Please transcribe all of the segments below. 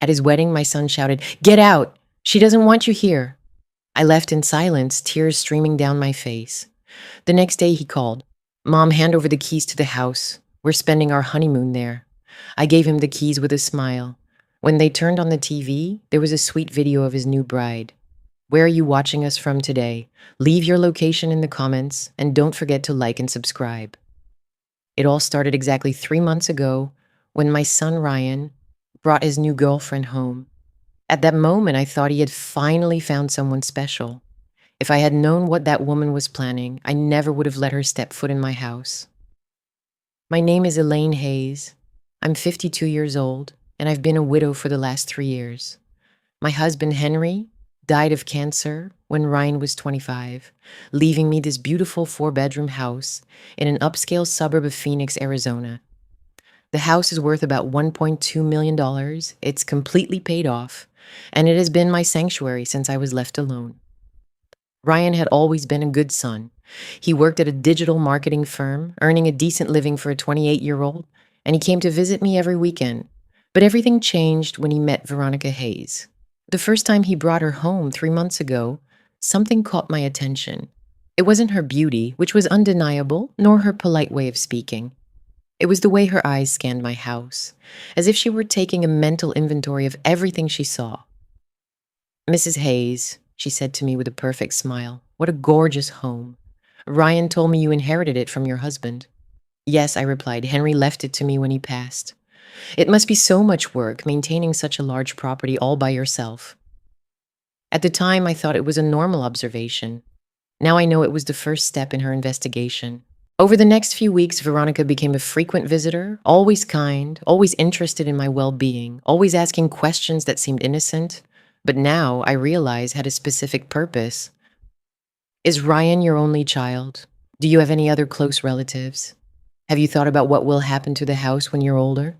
At his wedding, my son shouted, "Get out! She doesn't want you here." I left in silence, tears streaming down my face. The next day he called. "Mom, hand over the keys to the house. We're spending our honeymoon there." I gave him the keys with a smile. When they turned on the TV, there was a sweet video of his new bride. "Where are you watching us from today? Leave your location in the comments, and don't forget to like and subscribe." It all started exactly 3 months ago when my son Ryan brought his new girlfriend home. At that moment, I thought he had finally found someone special. If I had known what that woman was planning, I never would have let her step foot in my house. My name is Elaine Hayes. I'm 52 years old, and I've been a widow for the last 3 years. My husband, Henry, died of cancer when Ryan was 25, leaving me this beautiful 4-bedroom house in an upscale suburb of Phoenix, Arizona. The house is worth about $1.2 million. It's completely paid off, and it has been my sanctuary since I was left alone. Ryan had always been a good son. He worked at a digital marketing firm, earning a decent living for a 28-year-old, and he came to visit me every weekend. But everything changed when he met Veronica Hayes. The first time he brought her home 3 months ago, something caught my attention. It wasn't her beauty, which was undeniable, nor her polite way of speaking. It was the way her eyes scanned my house, as if she were taking a mental inventory of everything she saw. "Mrs. Hayes," she said to me with a perfect smile, "what a gorgeous home. Ryan told me you inherited it from your husband." "Yes," I replied. "Henry left it to me when he passed." "It must be so much work maintaining such a large property all by yourself." At the time, I thought it was a normal observation. Now I know it was the first step in her investigation. Over the next few weeks, Veronica became a frequent visitor, always kind, always interested in my well-being, always asking questions that seemed innocent, but now I realize had a specific purpose. "Is Ryan your only child? Do you have any other close relatives? Have you thought about what will happen to the house when you're older?"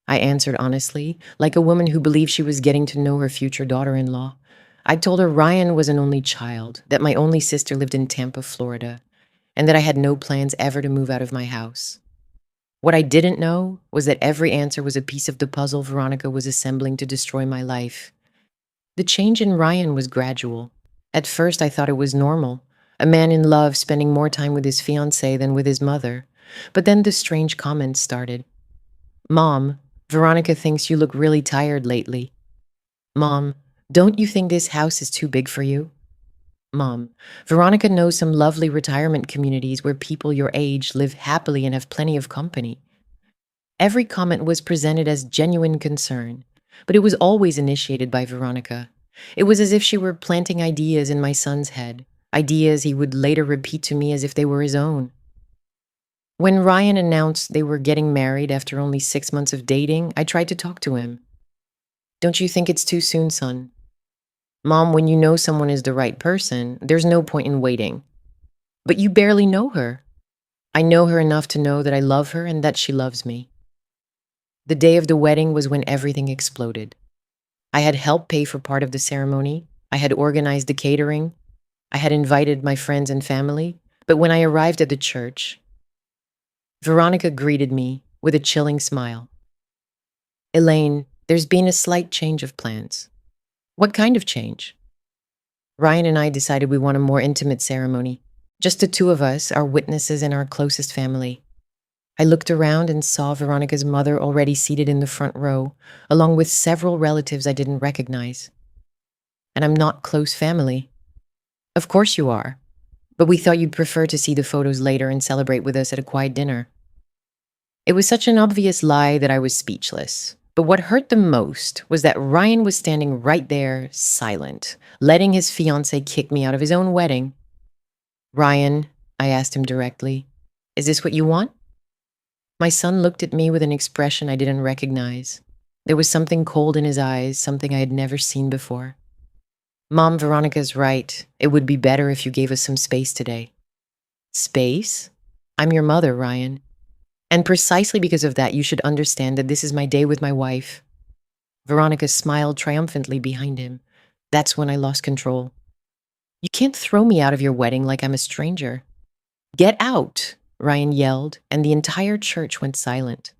I answered honestly, like a woman who believed she was getting to know her future daughter-in-law. I told her Ryan was an only child, that my only sister lived in Tampa, Florida, and that I had no plans ever to move out of my house. What I didn't know was that every answer was a piece of the puzzle Veronica was assembling to destroy my life. The change in Ryan was gradual. At first, I thought it was normal, a man in love spending more time with his fiancée than with his mother. But then the strange comments started. "Mom, Veronica thinks you look really tired lately." "Mom, don't you think this house is too big for you?" "Mom, Veronica knows some lovely retirement communities where people your age live happily and have plenty of company." Every comment was presented as genuine concern, but it was always initiated by Veronica. It was as if she were planting ideas in my son's head, ideas he would later repeat to me as if they were his own. When Ryan announced they were getting married after only 6 months of dating, I tried to talk to him. "Don't you think it's too soon, son?" "Mom, when you know someone is the right person, there's no point in waiting." "But you barely know her." "I know her enough to know that I love her and that she loves me." The day of the wedding was when everything exploded. I had helped pay for part of the ceremony. I had organized the catering. I had invited my friends and family. But when I arrived at the church, Veronica greeted me with a chilling smile. "Elaine, there's been a slight change of plans." "What kind of change?" "Ryan and I decided we want a more intimate ceremony. Just the two of us, our witnesses, and our closest family." I looked around and saw Veronica's mother already seated in the front row, along with several relatives I didn't recognize. "And I'm not close family." "Of course you are. But we thought you'd prefer to see the photos later and celebrate with us at a quiet dinner." It was such an obvious lie that I was speechless. But what hurt the most was that Ryan was standing right there, silent, letting his fiancée kick me out of his own wedding. "Ryan," I asked him directly, "is this what you want?" My son looked at me with an expression I didn't recognize. There was something cold in his eyes, something I had never seen before. "Mom, Veronica's right. It would be better if you gave us some space today." "Space? I'm your mother, Ryan. And precisely because of that, you should understand that this is my day with my wife." Veronica smiled triumphantly behind him. That's when I lost control. "You can't throw me out of your wedding like I'm a stranger." "Get out!" Ryan yelled, and the entire church went silent.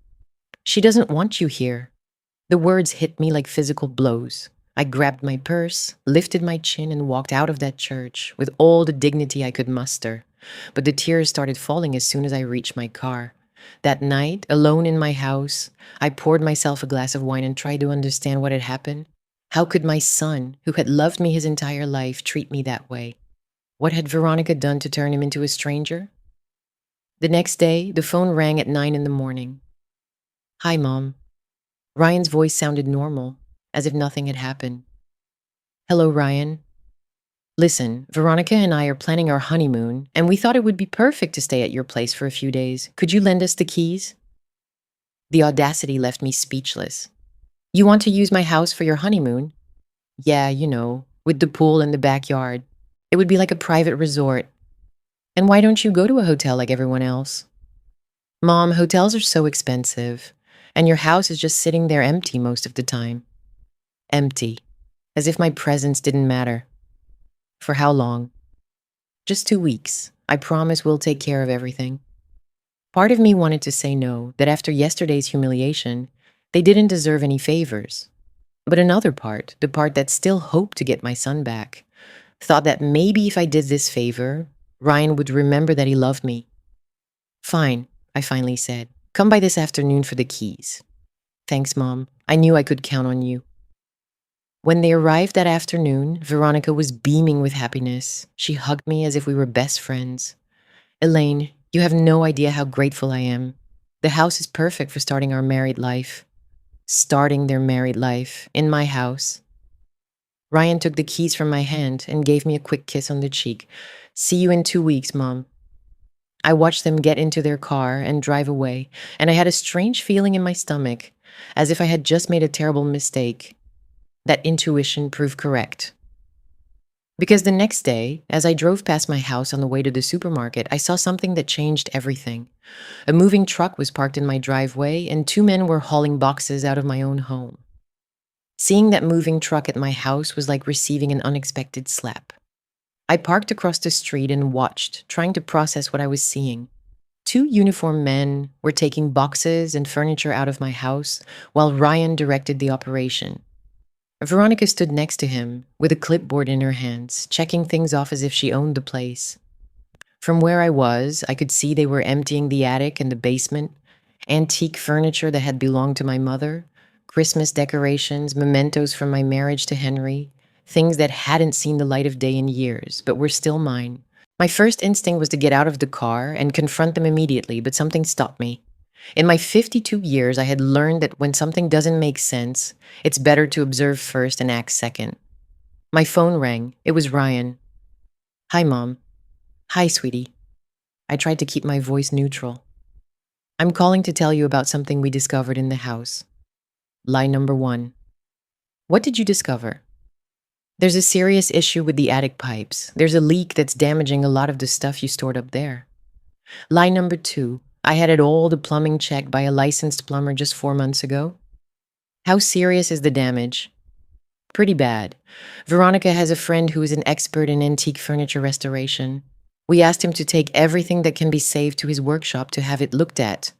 "She doesn't want you here." The words hit me like physical blows. I grabbed my purse, lifted my chin, and walked out of that church with all the dignity I could muster. But the tears started falling as soon as I reached my car. That night, alone in my house, I poured myself a glass of wine and tried to understand what had happened. How could my son, who had loved me his entire life, treat me that way? What had Veronica done to turn him into a stranger? The next day, the phone rang at 9 in the morning. "Hi, Mom." Ryan's voice sounded normal, as if nothing had happened. "Hello, Ryan. Listen, Veronica and I are planning our honeymoon, and we thought it would be perfect to stay at your place for a few days. Could you lend us the keys?" The audacity left me speechless. "You want to use my house for your honeymoon?" "Yeah, with the pool in the backyard. It would be like a private resort. And why don't you go to a hotel like everyone else?" "Mom, hotels are so expensive, and your house is just sitting there empty most of the time." Empty. As if my presence didn't matter. "For how long?" "Just 2 weeks. I promise we'll take care of everything." Part of me wanted to say no, that after yesterday's humiliation, they didn't deserve any favors. But another part, the part that still hoped to get my son back, thought that maybe if I did this favor, Ryan would remember that he loved me. "Fine," I finally said. "Come by this afternoon for the keys." "Thanks, Mom. I knew I could count on you." When they arrived that afternoon, Veronica was beaming with happiness. She hugged me as if we were best friends. "Elaine, you have no idea how grateful I am. The house is perfect for starting our married life." Starting their married life in my house. Ryan took the keys from my hand and gave me a quick kiss on the cheek. "See you in 2 weeks, Mom." I watched them get into their car and drive away, and I had a strange feeling in my stomach, as if I had just made a terrible mistake. That intuition proved correct. Because the next day, as I drove past my house on the way to the supermarket, I saw something that changed everything. A moving truck was parked in my driveway, and 2 men were hauling boxes out of my own home. Seeing that moving truck at my house was like receiving an unexpected slap. I parked across the street and watched, trying to process what I was seeing. 2 uniformed men were taking boxes and furniture out of my house, while Ryan directed the operation. Veronica stood next to him, with a clipboard in her hands, checking things off as if she owned the place. From where I was, I could see they were emptying the attic and the basement, antique furniture that had belonged to my mother, Christmas decorations, mementos from my marriage to Henry, things that hadn't seen the light of day in years, but were still mine. My first instinct was to get out of the car and confront them immediately, but something stopped me. In my 52 years, I had learned that when something doesn't make sense, it's better to observe first and act second. My phone rang. It was Ryan. "Hi, Mom." "Hi, sweetie." I tried to keep my voice neutral. "I'm calling to tell you about something we discovered in the house." Lie number 1. "What did you discover?" "There's a serious issue with the attic pipes. There's a leak that's damaging a lot of the stuff you stored up there." Lie number 2. "I had all the plumbing checked by a licensed plumber just 4 months ago." "How serious is the damage?" "Pretty bad. Veronica has a friend who is an expert in antique furniture restoration. We asked him to take everything that can be saved to his workshop to have it looked at.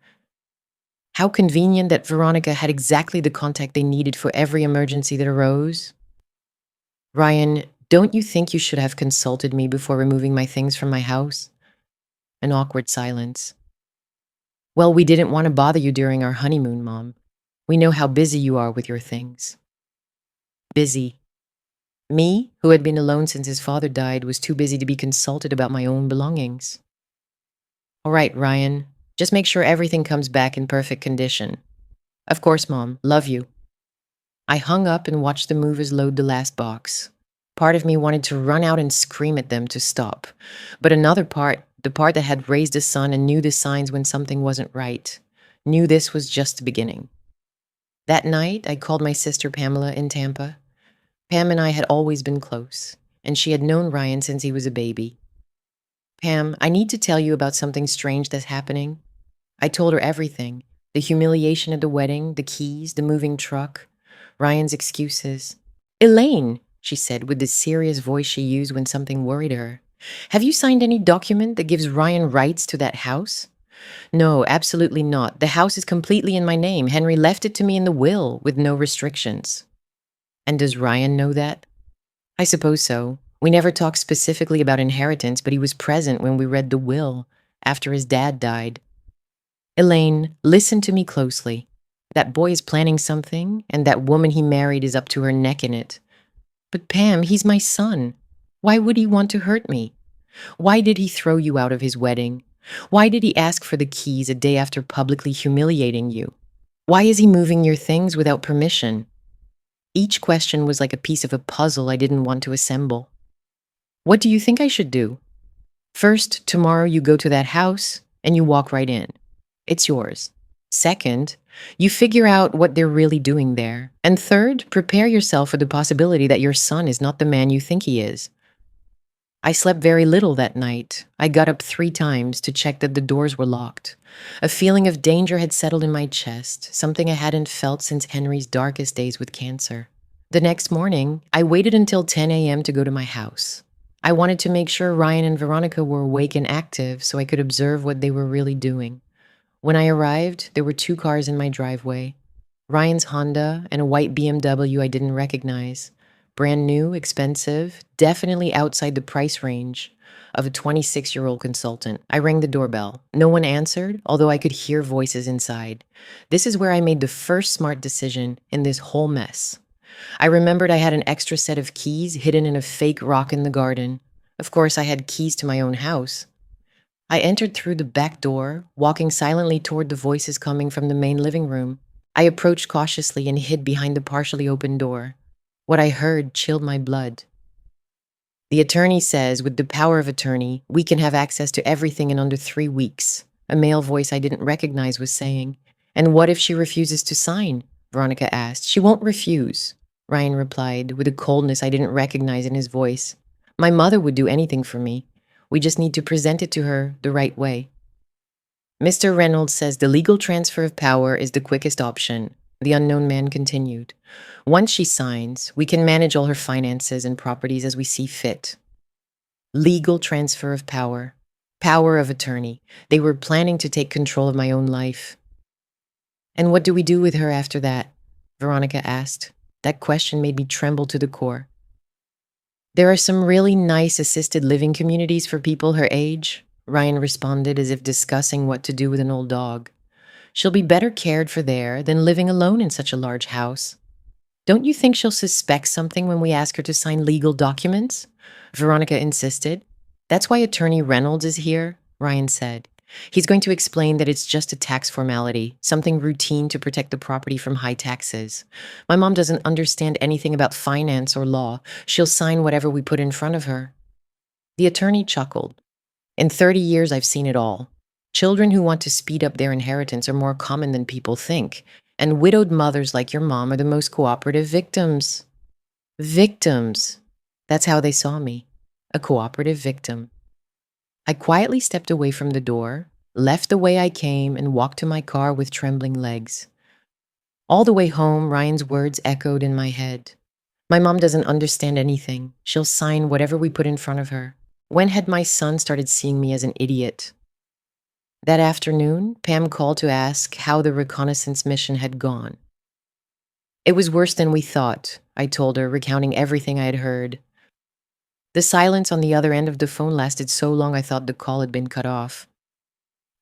How convenient that Veronica had exactly the contact they needed for every emergency that arose." "Ryan, don't you think you should have consulted me before removing my things from my house?" An awkward silence. "Well, we didn't want to bother you during our honeymoon, Mom. We know how busy you are with your things." Busy. Me, who had been alone since his father died, was too busy to be consulted about my own belongings. "All right, Ryan. Just make sure everything comes back in perfect condition." "Of course, Mom. Love you." I hung up and watched the movers load the last box. Part of me wanted to run out and scream at them to stop. But another part, the part that had raised a son and knew the signs when something wasn't right, knew this was just the beginning. That night, I called my sister Pamela in Tampa. Pam and I had always been close, and she had known Ryan since he was a baby. "Pam, I need to tell you about something strange that's happening." I told her everything. The humiliation at the wedding, the keys, the moving truck, Ryan's excuses. "Elaine," she said with the serious voice she used when something worried her, "have you signed any document that gives Ryan rights to that house? No, absolutely not. The house is completely in my name. Henry left it to me in the will with no restrictions. And does Ryan know that? I suppose so. We never talked specifically about inheritance, but he was present when we read the will after his dad died. Elaine, listen to me closely. That boy is planning something, and that woman he married is up to her neck in it. But Pam, he's my son. Why would he want to hurt me? Why did he throw you out of his wedding? Why did he ask for the keys a day after publicly humiliating you? Why is he moving your things without permission? Each question was like a piece of a puzzle I didn't want to assemble. What do you think I should do? First, tomorrow you go to that house and you walk right in. It's yours. Second, you figure out what they're really doing there. And third, prepare yourself for the possibility that your son is not the man you think he is. I slept very little that night. I got up 3 times to check that the doors were locked. A feeling of danger had settled in my chest, something I hadn't felt since Henry's darkest days with cancer. The next morning, I waited until 10 a.m. to go to my house. I wanted to make sure Ryan and Veronica were awake and active so I could observe what they were really doing. When I arrived, there were 2 cars in my driveway. Ryan's Honda and a white BMW I didn't recognize. Brand new, expensive, definitely outside the price range of a 26-year-old consultant. I rang the doorbell. No one answered, although I could hear voices inside. This is where I made the first smart decision in this whole mess. I remembered I had an extra set of keys hidden in a fake rock in the garden. Of course, I had keys to my own house. I entered through the back door, walking silently toward the voices coming from the main living room. I approached cautiously and hid behind the partially open door. What I heard chilled my blood. The attorney says, with the power of attorney, we can have access to everything in under 3 weeks. A male voice I didn't recognize was saying. And what if she refuses to sign? Veronica asked. She won't refuse, Ryan replied, with a coldness I didn't recognize in his voice. My mother would do anything for me. We just need to present it to her the right way. Mr. Reynolds says the legal transfer of power is the quickest option, the unknown man continued. Once she signs, we can manage all her finances and properties as we see fit. Legal transfer of power. Power of attorney. They were planning to take control of my own life. And what do we do with her after that? Veronica asked. That question made me tremble to the core. There are some really nice assisted living communities for people her age, Ryan responded as if discussing what to do with an old dog. She'll be better cared for there than living alone in such a large house. Don't you think she'll suspect something when we ask her to sign legal documents? Veronica insisted. That's why Attorney Reynolds is here, Ryan said. He's going to explain that it's just a tax formality, something routine to protect the property from high taxes. My mom doesn't understand anything about finance or law. She'll sign whatever we put in front of her. The attorney chuckled. In 30 years, I've seen it all. Children who want to speed up their inheritance are more common than people think, and widowed mothers like your mom are the most cooperative victims. Victims. That's how they saw me. A cooperative victim. I quietly stepped away from the door, left the way I came, and walked to my car with trembling legs. All the way home, Ryan's words echoed in my head. My mom doesn't understand anything. She'll sign whatever we put in front of her. When had my son started seeing me as an idiot? That afternoon, Pam called to ask how the reconnaissance mission had gone. It was worse than we thought, I told her, recounting everything I had heard. The silence on the other end of the phone lasted so long I thought the call had been cut off.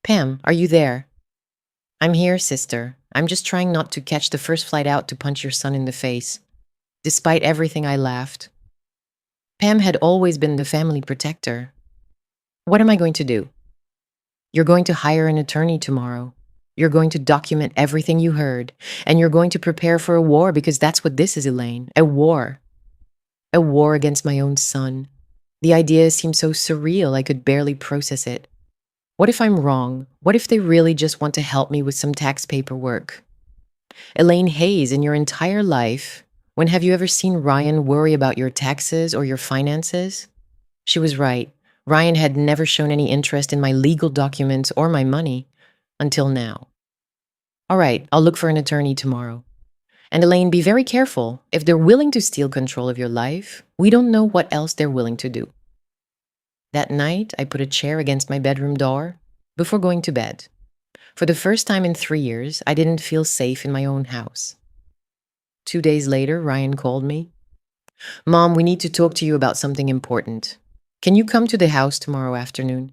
Pam, are you there? I'm here, sister. I'm just trying not to catch the first flight out to punch your son in the face. Despite everything, I laughed. Pam had always been the family protector. What am I going to do? You're going to hire an attorney tomorrow. You're going to document everything you heard, and you're going to prepare for a war because that's what this is, Elaine. A war. A war against my own son. The idea seemed so surreal I could barely process it. What if I'm wrong? What if they really just want to help me with some tax paperwork? Elaine Hayes, in your entire life, when have you ever seen Ryan worry about your taxes or your finances? She was right. Ryan had never shown any interest in my legal documents or my money until now. All right, I'll look for an attorney tomorrow. And Elaine, be very careful. If they're willing to steal control of your life, we don't know what else they're willing to do. That night, I put a chair against my bedroom door. before going to bed. For the first time in 3 years, I didn't feel safe in my own house. 2 days later, Ryan called me. Mom, we need to talk to you about something important. Can you come to the house tomorrow afternoon?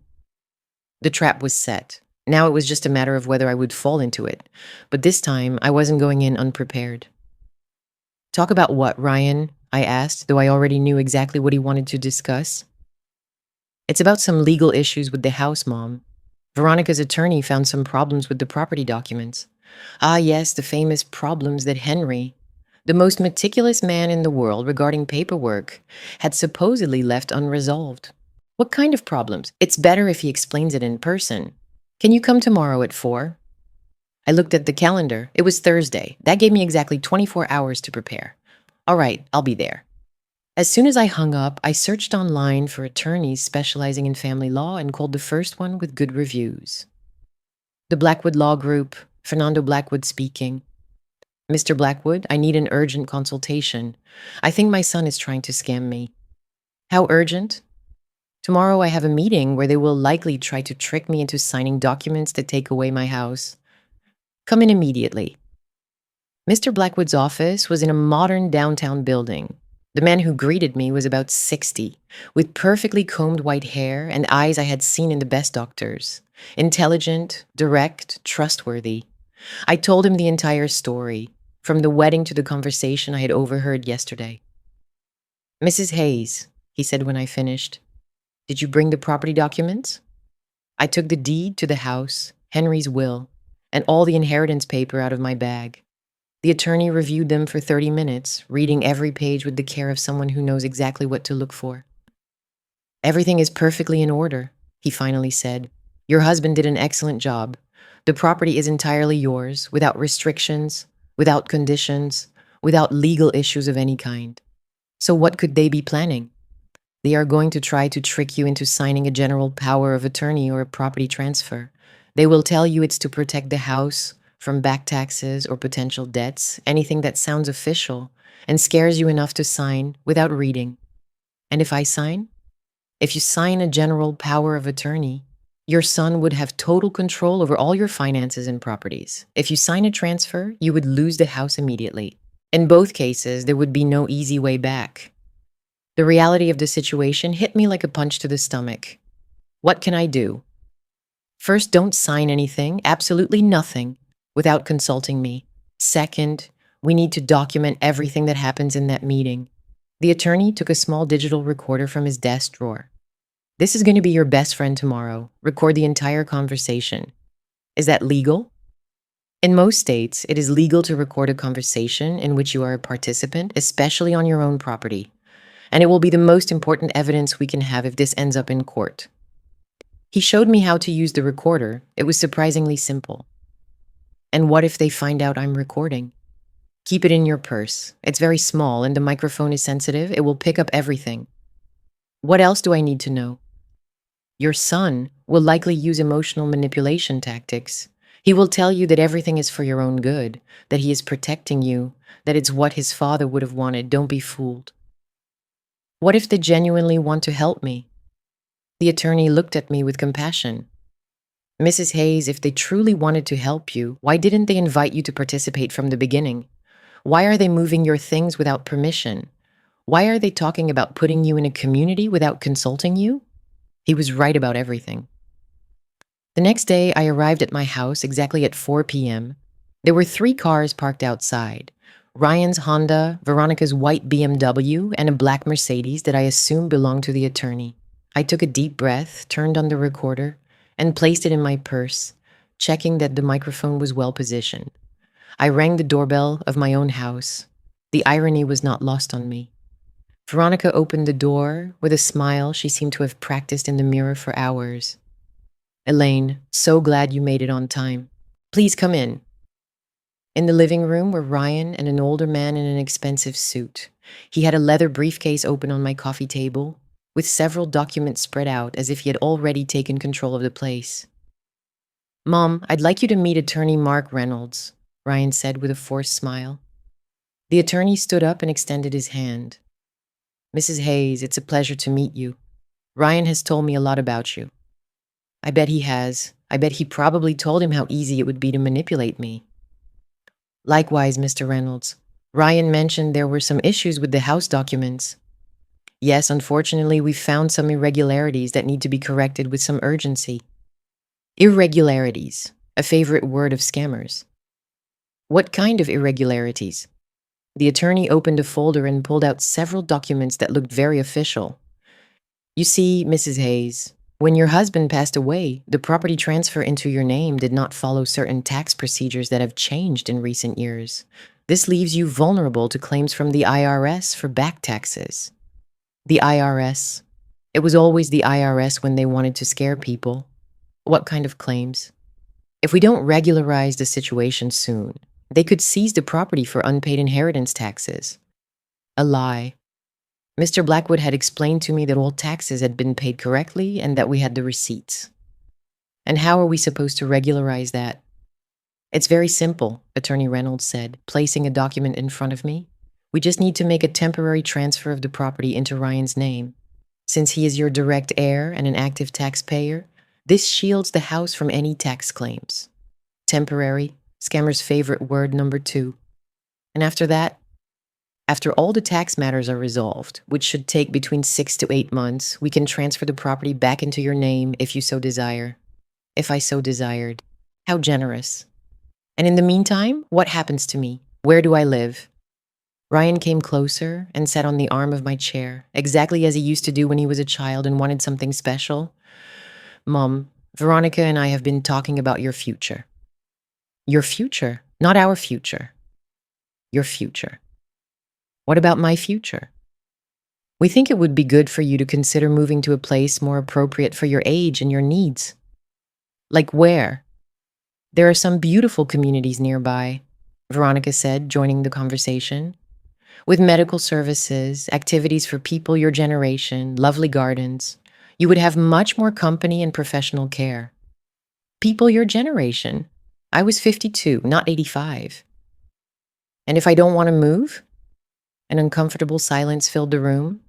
The trap was set. Now it was just a matter of whether I would fall into it. But this time, I wasn't going in unprepared. Talk about what, Ryan? I asked, though I already knew exactly what he wanted to discuss. It's about some legal issues with the house, Mom. Veronica's attorney found some problems with the property documents. Ah, yes, the famous problems that Henry, the most meticulous man in the world regarding paperwork, had supposedly left unresolved. What kind of problems? It's better if he explains it in person. Can you come tomorrow at 4? I looked at the calendar. It was Thursday. That gave me exactly 24 hours to prepare. All right, I'll be there. As soon as I hung up, I searched online for attorneys specializing in family law and called the first one with good reviews. The Blackwood Law Group, Fernando Blackwood speaking. Mr. Blackwood, I need an urgent consultation. I think my son is trying to scam me. How urgent? Tomorrow I have a meeting where they will likely try to trick me into signing documents that take away my house. Come in immediately. Mr. Blackwood's office was in a modern downtown building. The man who greeted me was about 60, with perfectly combed white hair and eyes I had seen in the best doctors. Intelligent, direct, trustworthy. I told him the entire story, from the wedding to the conversation I had overheard yesterday. Mrs. Hayes, he said when I finished, did you bring the property documents? I took the deed to the house, Henry's will, and all the inheritance paper out of my bag. The attorney reviewed them for 30 minutes, reading every page with the care of someone who knows exactly what to look for. Everything is perfectly in order, he finally said. Your husband did an excellent job. The property is entirely yours, without restrictions, without conditions, without legal issues of any kind. So what could they be planning? They are going to try to trick you into signing a general power of attorney or a property transfer. They will tell you it's to protect the house from back taxes or potential debts, anything that sounds official and scares you enough to sign without reading. And if I sign? If you sign a general power of attorney, your son would have total control over all your finances and properties. If you sign a transfer, you would lose the house immediately. In both cases, there would be no easy way back. The reality of the situation hit me like a punch to the stomach. What can I do? First, don't sign anything, absolutely nothing, without consulting me. Second, we need to document everything that happens in that meeting. The attorney took a small digital recorder from his desk drawer. This is going to be your best friend tomorrow. Record the entire conversation. Is that legal? In most states, it is legal to record a conversation in which you are a participant, especially on your own property. And it will be the most important evidence we can have if this ends up in court. He showed me how to use the recorder. It was surprisingly simple. And what if they find out I'm recording? Keep it in your purse. It's very small and the microphone is sensitive. It will pick up everything. What else do I need to know? Your son will likely use emotional manipulation tactics. He will tell you that everything is for your own good, that he is protecting you, that it's what his father would have wanted. Don't be fooled. What if they genuinely want to help me? The attorney looked at me with compassion. Mrs. Hayes, if they truly wanted to help you, why didn't they invite you to participate from the beginning? Why are they moving your things without permission? Why are they talking about putting you in a community without consulting you? He was right about everything. The next day, I arrived at my house exactly at 4 p.m. There were 3 cars parked outside. Ryan's Honda, Veronica's white BMW, and a black Mercedes that I assumed belonged to the attorney. I took a deep breath, turned on the recorder, and placed it in my purse, checking that the microphone was well positioned. I rang the doorbell of my own house. The irony was not lost on me. Veronica opened the door. With a smile she seemed to have practiced in the mirror for hours. Elaine, so glad you made it on time. Please come in. In the living room were Ryan and an older man in an expensive suit. He had a leather briefcase open on my coffee table, with several documents spread out as if he had already taken control of the place. Mom, I'd like you to meet attorney Mark Reynolds, Ryan said with a forced smile. The attorney stood up and extended his hand. Mrs. Hayes, it's a pleasure to meet you. Ryan has told me a lot about you. I bet he has. I bet he probably told him how easy it would be to manipulate me. Likewise, Mr. Reynolds. Ryan mentioned there were some issues with the house documents. Yes, unfortunately, we found some irregularities that need to be corrected with some urgency. Irregularities, a favorite word of scammers. What kind of irregularities? The attorney opened a folder and pulled out several documents that looked very official. You see, Mrs. Hayes, when your husband passed away, the property transfer into your name did not follow certain tax procedures that have changed in recent years. This leaves you vulnerable to claims from the IRS for back taxes. The IRS. It was always the IRS when they wanted to scare people. What kind of claims? If we don't regularize the situation soon, they could seize the property for unpaid inheritance taxes. A lie. Mr. Blackwood had explained to me that all taxes had been paid correctly and that we had the receipts. And how are we supposed to regularize that? It's very simple, Attorney Reynolds said, placing a document in front of me. We just need to make a temporary transfer of the property into Ryan's name. Since he is your direct heir and an active taxpayer, this shields the house from any tax claims. Temporary, scammer's favorite word number 2. And after that, after all the tax matters are resolved, which should take between 6 to 8 months, we can transfer the property back into your name if you so desire. If I so desired. How generous. And in the meantime, what happens to me? Where do I live? Ryan came closer and sat on the arm of my chair, exactly as he used to do when he was a child and wanted something special. Mom, Veronica and I have been talking about your future. Your future, not our future. Your future. What about my future? We think it would be good for you to consider moving to a place more appropriate for your age and your needs. Like where? There are some beautiful communities nearby, Veronica said, joining the conversation. With medical services, activities for people your generation, lovely gardens, you would have much more company and professional care. People your generation. I was 52, not 85. And if I don't want to move? An uncomfortable silence filled the room.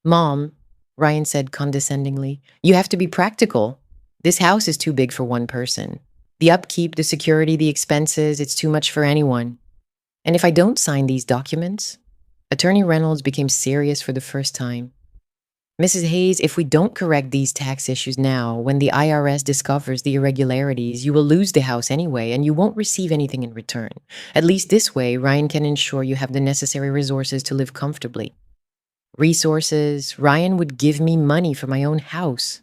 Mom, Ryan said condescendingly, you have to be practical. This house is too big for one person. The upkeep, the security, the expenses, it's too much for anyone. And if I don't sign these documents? Attorney Reynolds became serious for the first time. Mrs. Hayes, if we don't correct these tax issues now, when the IRS discovers the irregularities, you will lose the house anyway, and you won't receive anything in return. At least this way, Ryan can ensure you have the necessary resources to live comfortably. Resources? Ryan would give me money for my own house.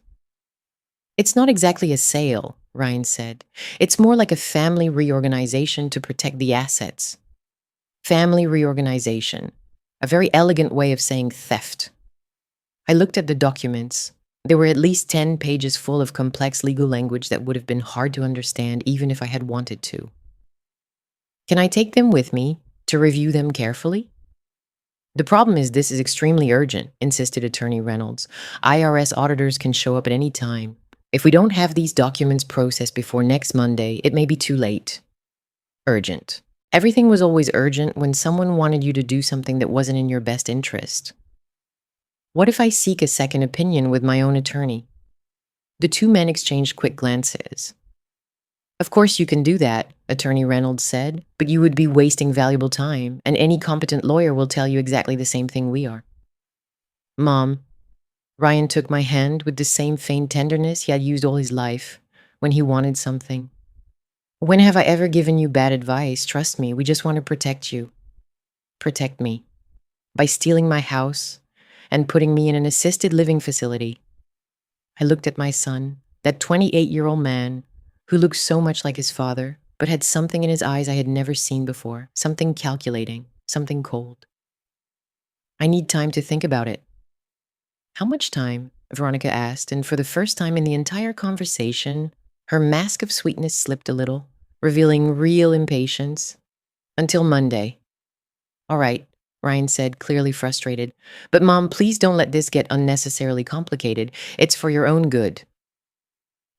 It's not exactly a sale, Ryan said. It's more like a family reorganization to protect the assets. Family reorganization. A very elegant way of saying theft. I looked at the documents. There were at least 10 pages full of complex legal language that would have been hard to understand even if I had wanted to. Can I take them with me to review them carefully? The problem is this is extremely urgent, insisted Attorney Reynolds. IRS auditors can show up at any time. If we don't have these documents processed before next Monday, it may be too late. Urgent. Everything was always urgent when someone wanted you to do something that wasn't in your best interest. What if I seek a second opinion with my own attorney? The two men exchanged quick glances. Of course you can do that, Attorney Reynolds said, but you would be wasting valuable time, and any competent lawyer will tell you exactly the same thing we are. Mom, Ryan took my hand with the same faint tenderness he had used all his life when he wanted something. When have I ever given you bad advice? Trust me, we just want to protect you. Protect me. By stealing my house and putting me in an assisted living facility. I looked at my son, that 28-year-old man who looked so much like his father, but had something in his eyes I had never seen before, something calculating, something cold. I need time to think about it. How much time? Veronica asked, and for the first time in the entire conversation, her mask of sweetness slipped a little, revealing real impatience. Until Monday. All right, Ryan said, clearly frustrated. But Mom, please don't let this get unnecessarily complicated. It's for your own good.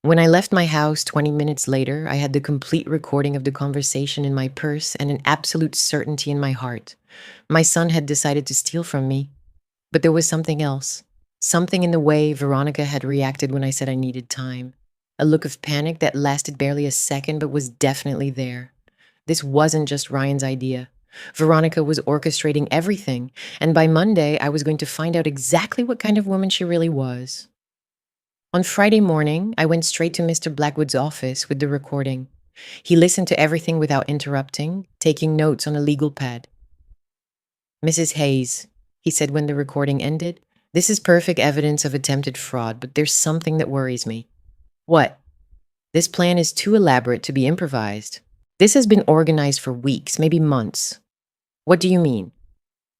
When I left my house 20 minutes later, I had the complete recording of the conversation in my purse and an absolute certainty in my heart. My son had decided to steal from me. But there was something else. Something in the way Veronica had reacted when I said I needed time. a look of panic that lasted barely a second but was definitely there. This wasn't just Ryan's idea. Veronica was orchestrating everything, and by Monday, I was going to find out exactly what kind of woman she really was. On Friday morning, I went straight to Mr. Blackwood's office with the recording. He listened to everything without interrupting, taking notes on a legal pad. "Mrs. Hayes," he said when the recording ended, "this is perfect evidence of attempted fraud, but there's something that worries me." "What?" "This plan is too elaborate to be improvised. This has been organized for weeks, maybe months." "What do you mean?"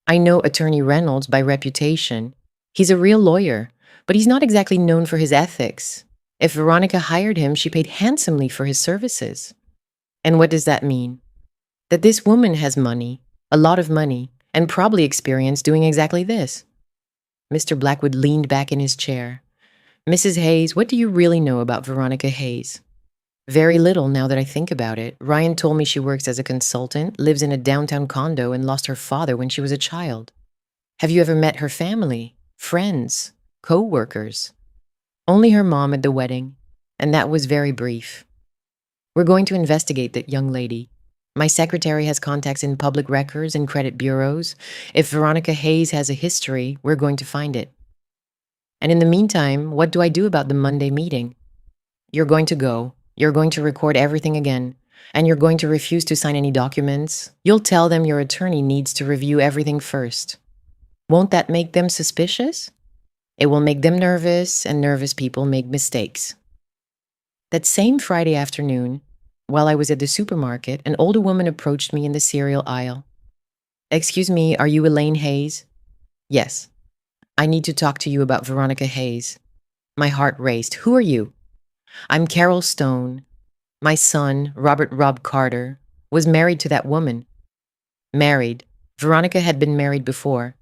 "I know Attorney Reynolds by reputation. He's a real lawyer, but he's not exactly known for his ethics. If Veronica hired him, she paid handsomely for his services." "And what does that mean?" "That this woman has money, a lot of money, and probably experience doing exactly this." Mr. Blackwood leaned back in his chair. "Mrs. Hayes, what do you really know about Veronica Hayes?" "Very little, now that I think about it. Ryan told me she works as a consultant, lives in a downtown condo, and lost her father when she was a child." "Have you ever met her family, friends, co-workers?" "Only her mom at the wedding, and that was very brief." "We're going to investigate that young lady. My secretary has contacts in public records and credit bureaus. If Veronica Hayes has a history, we're going to find it." "And in the meantime, what do I do about the Monday meeting?" "You're going to go. You're going to record everything again. And you're going to refuse to sign any documents. You'll tell them your attorney needs to review everything first." "Won't that make them suspicious?" "It will make them nervous, and nervous people make mistakes." That same Friday afternoon, while I was at the supermarket, an older woman approached me in the cereal aisle. "Excuse me, are you Elaine Hayes?" "Yes." "I need to talk to you about Veronica Hayes." My heart raced. "Who are you?" "I'm Carol Stone. My son, Robert Rob Carter, was married to that woman." "Married?" Veronica had been married before.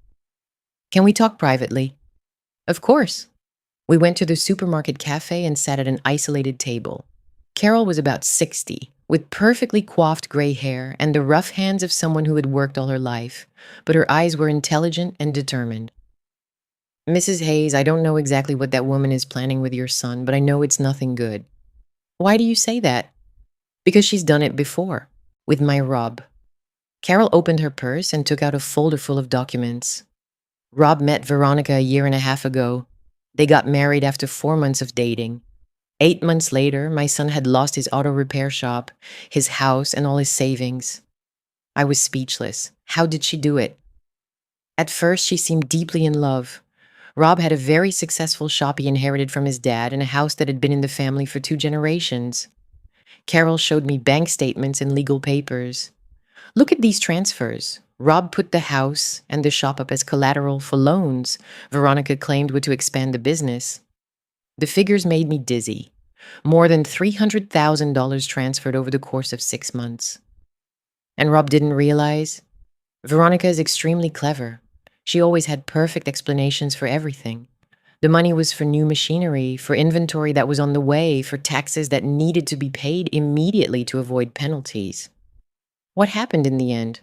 "Can we talk privately?" "Of course." We went to the supermarket cafe and sat at an isolated table. Carol was about 60, with perfectly coiffed gray hair and the rough hands of someone who had worked all her life, but her eyes were intelligent and determined. "Mrs. Hayes, I don't know exactly what that woman is planning with your son, but I know it's nothing good." "Why do you say that?" "Because she's done it before, with my Rob." Carol opened her purse and took out a folder full of documents. "Rob met Veronica a year and a half ago. They got married after 4 months of dating. 8 months later, my son had lost his auto repair shop, his house, and all his savings." I was speechless. How did she do it? "At first, she seemed deeply in love. Rob had a very successful shop he inherited from his dad and a house that had been in the family for 2 generations. Carol showed me bank statements and legal papers. Look at these transfers. Rob put the house and the shop up as collateral for loans Veronica claimed were to expand the business. The figures made me dizzy. More than $300,000 transferred over the course of 6 months. And Rob didn't realize? Veronica is extremely clever. She always had perfect explanations for everything. The money was for new machinery, for inventory that was on the way, for taxes that needed to be paid immediately to avoid penalties. What happened in the end?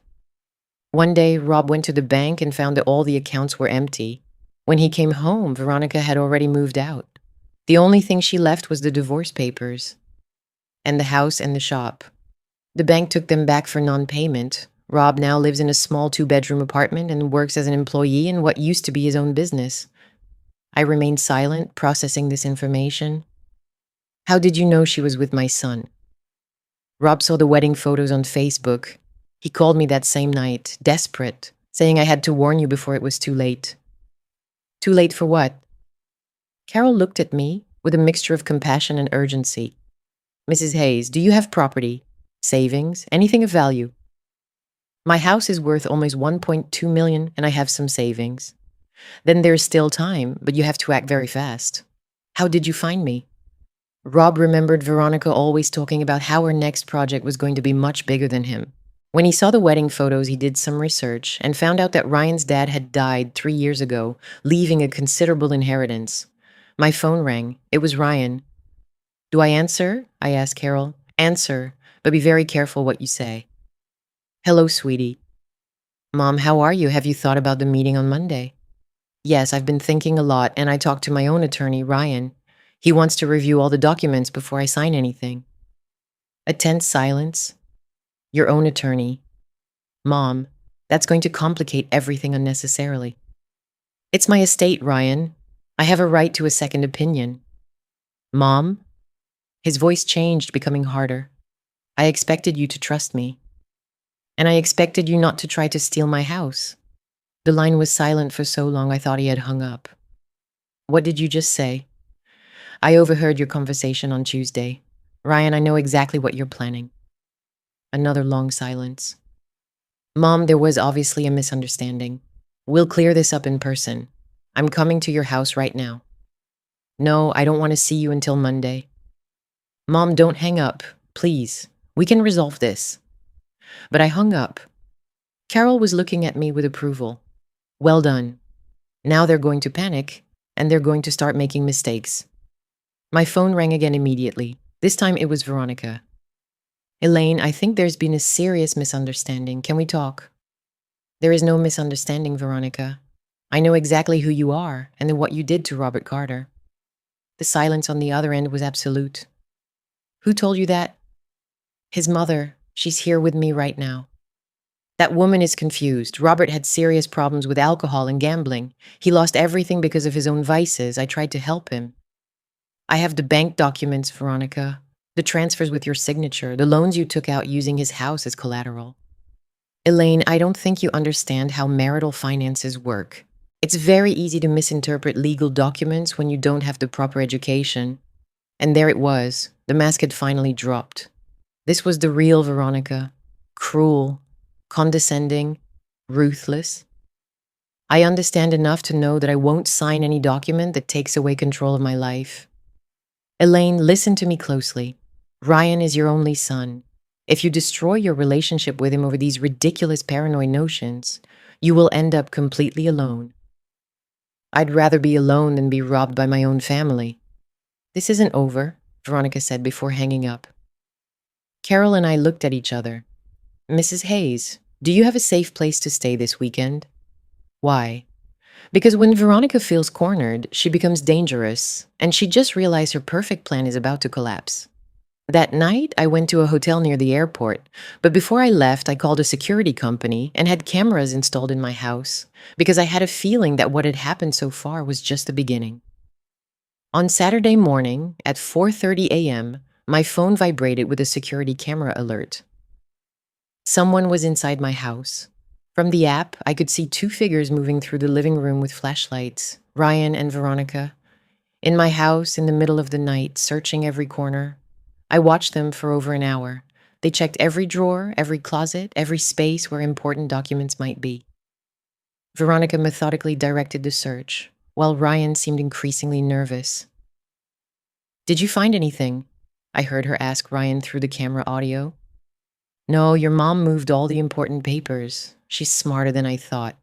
One day, Rob went to the bank and found that all the accounts were empty. When he came home, Veronica had already moved out. The only thing she left was the divorce papers, and the house and the shop. The bank took them back for non-payment. Rob now lives in a small 2-bedroom apartment and works as an employee in what used to be his own business. I remained silent, processing this information. "How did you know she was with my son?" "Rob saw the wedding photos on Facebook. He called me that same night, desperate, saying I had to warn you before it was too late." "Too late for what?" Carol looked at me with a mixture of compassion and urgency. "Mrs. Hayes, do you have property, savings, anything of value?" "My house is worth almost $1.2 million, and I have some savings." "Then there's still time, but you have to act very fast." "How did you find me?" Rob remembered Veronica always talking about how her next project was going to be much bigger than him. When he saw the wedding photos, he did some research and found out that Ryan's dad had died 3 years ago, leaving a considerable inheritance. My phone rang. It was Ryan. "Do I answer?" I asked Carol. "Answer, but be very careful what you say." "Hello, sweetie." "Mom, how are you? Have you thought about the meeting on Monday?" "Yes, I've been thinking a lot, and I talked to my own attorney, Ryan. He wants to review all the documents before I sign anything. A tense silence. Your own attorney. Mom, that's going to complicate everything unnecessarily. It's my estate, Ryan. I have a right to a second opinion. Mom? His voice changed, becoming harder. I expected you to trust me. And I expected you not to try to steal my house. The line was silent for so long I thought he had hung up. What did you just say? I overheard your conversation on Tuesday. Ryan, I know exactly what you're planning. Another long silence. Mom, there was obviously a misunderstanding. We'll clear this up in person. I'm coming to your house right now. No, I don't want to see you until Monday. Mom, don't hang up, please. We can resolve this. But I hung up. Carol was looking at me with approval. Well done. Now they're going to panic, and they're going to start making mistakes. My phone rang again immediately. This time it was Veronica. Elaine, I think there's been a serious misunderstanding. Can we talk? There is no misunderstanding, Veronica. I know exactly who you are and what you did to Robert Carter. The silence on the other end was absolute. Who told you that? His mother. She's here with me right now. That woman is confused. Robert had serious problems with alcohol and gambling. He lost everything because of his own vices. I tried to help him. I have the bank documents, Veronica. The transfers with your signature, the loans you took out using his house as collateral. Elaine, I don't think you understand how marital finances work. It's very easy to misinterpret legal documents when you don't have the proper education. And there it was. The mask had finally dropped. This was the real Veronica. Cruel, condescending, ruthless. I understand enough to know that I won't sign any document that takes away control of my life. Elaine, listen to me closely. Ryan is your only son. If you destroy your relationship with him over these ridiculous paranoid notions, you will end up completely alone. I'd rather be alone than be robbed by my own family. This isn't over, Veronica said before hanging up. Carol and I looked at each other. Mrs. Hayes, do you have a safe place to stay this weekend? Why? Because when Veronica feels cornered, she becomes dangerous, and she just realized her perfect plan is about to collapse. That night, I went to a hotel near the airport, but before I left, I called a security company and had cameras installed in my house, because I had a feeling that what had happened so far was just the beginning. On Saturday morning, at 4:30 a.m., my phone vibrated with a security camera alert. Someone was inside my house. From the app, I could see two figures moving through the living room with flashlights, Ryan and Veronica. In my house, in the middle of the night, searching every corner. I watched them for over an hour. They checked every drawer, every closet, every space where important documents might be. Veronica methodically directed the search, while Ryan seemed increasingly nervous. Did you find anything? I heard her ask Ryan through the camera audio. No, your mom moved all the important papers. She's smarter than I thought.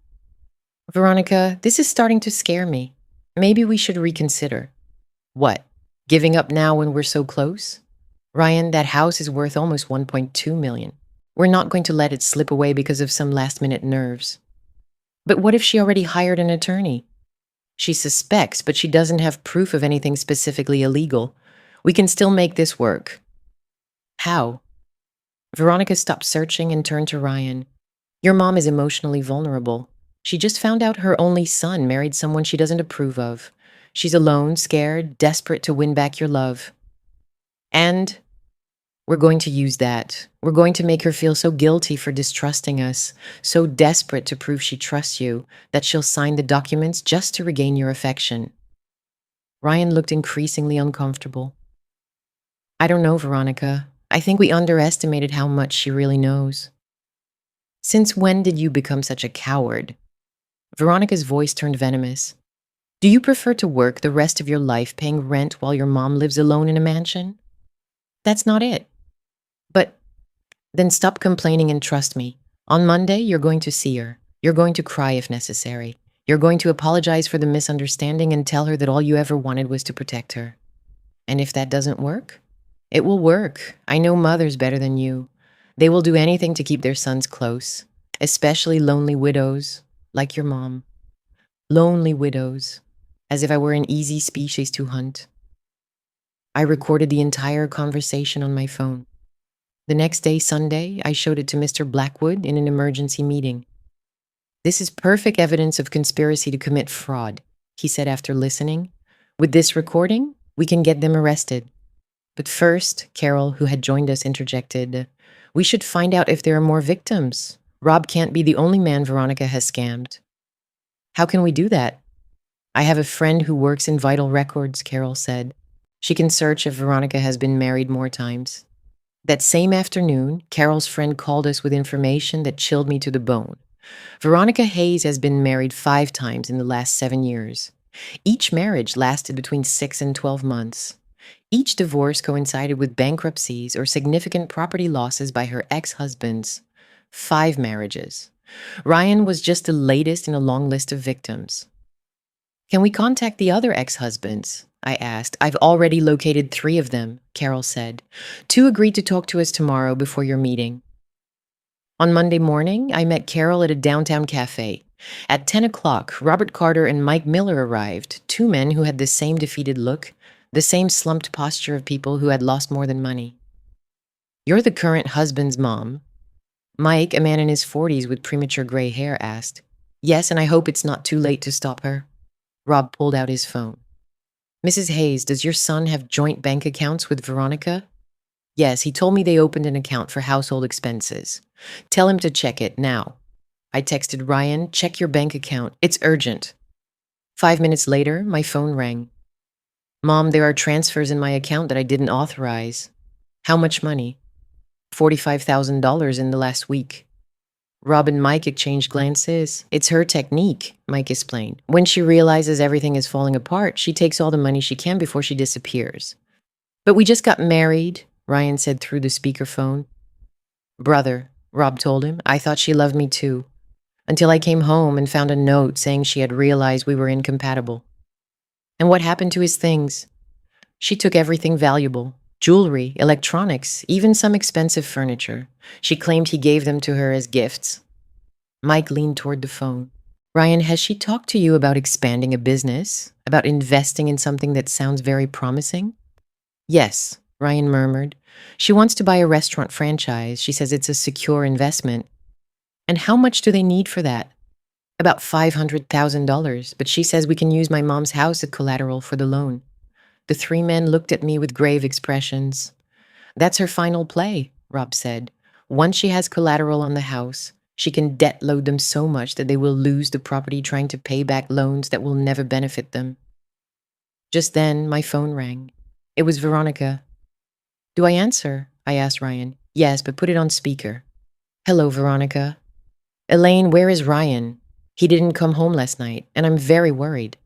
Veronica, this is starting to scare me. Maybe we should reconsider. What? Giving up now when we're so close? Ryan, that house is worth almost $1.2 million. We're not going to let it slip away because of some last-minute nerves. But what if she already hired an attorney? She suspects, but she doesn't have proof of anything specifically illegal. We can still make this work. How? Veronica stopped searching and turned to Ryan. Your mom is emotionally vulnerable. She just found out her only son married someone she doesn't approve of. She's alone, scared, desperate to win back your love. And we're going to use that. We're going to make her feel so guilty for distrusting us, so desperate to prove she trusts you, that she'll sign the documents just to regain your affection. Ryan looked increasingly uncomfortable. I don't know, Veronica. I think we underestimated how much she really knows. Since when did you become such a coward? Veronica's voice turned venomous. Do you prefer to work the rest of your life paying rent while your mom lives alone in a mansion? That's not it. But then stop complaining and trust me. On Monday, you're going to see her. You're going to cry if necessary. You're going to apologize for the misunderstanding and tell her that all you ever wanted was to protect her. And if that doesn't work, it will work. I know mothers better than you. They will do anything to keep their sons close, especially lonely widows, like your mom. Lonely widows, as if I were an easy species to hunt. I recorded the entire conversation on my phone. The next day, Sunday, I showed it to Mr. Blackwood in an emergency meeting. "This is perfect evidence of conspiracy to commit fraud," he said after listening. "With this recording, we can get them arrested." But first, Carol, who had joined us, interjected, "We should find out if there are more victims. Rob can't be the only man Veronica has scammed." "How can we do that?" "I have a friend who works in vital records," Carol said. "She can search if Veronica has been married more times." That same afternoon, Carol's friend called us with information that chilled me to the bone. Veronica Hayes has been married 5 times in the last 7 years. Each marriage lasted between 6 and 12 months. Each divorce coincided with bankruptcies or significant property losses by her ex-husbands. 5 marriages. Ryan was just the latest in a long list of victims. "Can we contact the other ex-husbands?" I asked. "I've already located 3 of them," Carol said. 2 agreed to talk to us tomorrow before your meeting. On Monday morning, I met Carol at a downtown cafe. At 10 o'clock, Robert Carter and Mike Miller arrived, 2 men who had the same defeated look, the same slumped posture of people who had lost more than money. "You're the current husband's mom?" Mike, a man in his 40s with premature gray hair, asked. "Yes, and I hope it's not too late to stop her." Rob pulled out his phone. "Mrs. Hayes, does your son have joint bank accounts with Veronica?" "Yes, he told me they opened an account for household expenses. Tell him to check it now." I texted Ryan, "Check your bank account. It's urgent." 5 minutes later, my phone rang. "Mom, there are transfers in my account that I didn't authorize." "How much money?" $45,000 in the last week. Rob and Mike exchanged glances. "It's her technique," Mike explained. "When she realizes everything is falling apart, she takes all the money she can before she disappears." "But we just got married," Ryan said through the speakerphone. "Brother," Rob told him, "I thought she loved me too. Until I came home and found a note saying she had realized we were incompatible." "And what happened to his things?" "She took everything valuable. Jewelry, electronics, even some expensive furniture. She claimed he gave them to her as gifts." Mike leaned toward the phone. "Ryan, has she talked to you about expanding a business? About investing in something that sounds very promising?" "Yes," Ryan murmured. "She wants to buy a restaurant franchise. She says it's a secure investment." "And how much do they need for that?" "About $500,000, but she says we can use my mom's house as collateral for the loan." The 3 men looked at me with grave expressions. "That's her final play," Rob said. "Once she has collateral on the house, she can debt load them so much that they will lose the property trying to pay back loans that will never benefit them." Just then, my phone rang. It was Veronica. "Do I answer?" I asked Ryan. "Yes, but put it on speaker." "Hello, Veronica." "Elaine, where is Ryan? He didn't come home last night, and I'm very worried."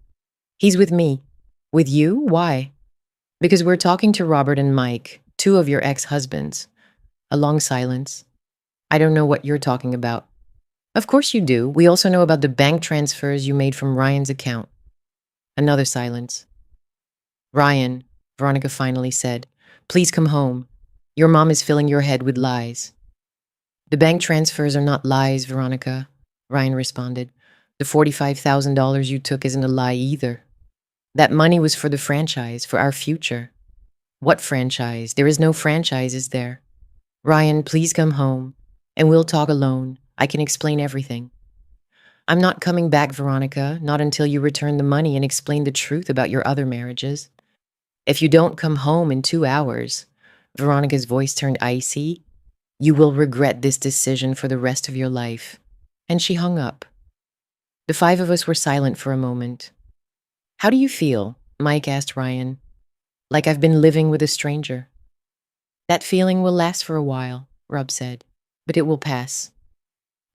"He's with me." "With you? Why?" "Because we're talking to Robert and Mike, 2 of your ex-husbands." A long silence. "I don't know what you're talking about." "Of course you do. We also know about the bank transfers you made from Ryan's account." Another silence. "Ryan," Veronica finally said, "please come home. Your mom is filling your head with lies." "The bank transfers are not lies, Veronica," Ryan responded. "The $45,000 you took isn't a lie either. That money was for the franchise, for our future." "What franchise? There is no franchise, is there?" "Ryan, please come home, and we'll talk alone. I can explain everything." "I'm not coming back, Veronica, not until you return the money and explain the truth about your other marriages. If you don't come home in 2 hours," Veronica's voice turned icy, "you will regret this decision for the rest of your life." And she hung up. The 5 of us were silent for a moment. "How do you feel?" Mike asked Ryan. "Like I've been living with a stranger." "That feeling will last for a while," Rob said, "but it will pass."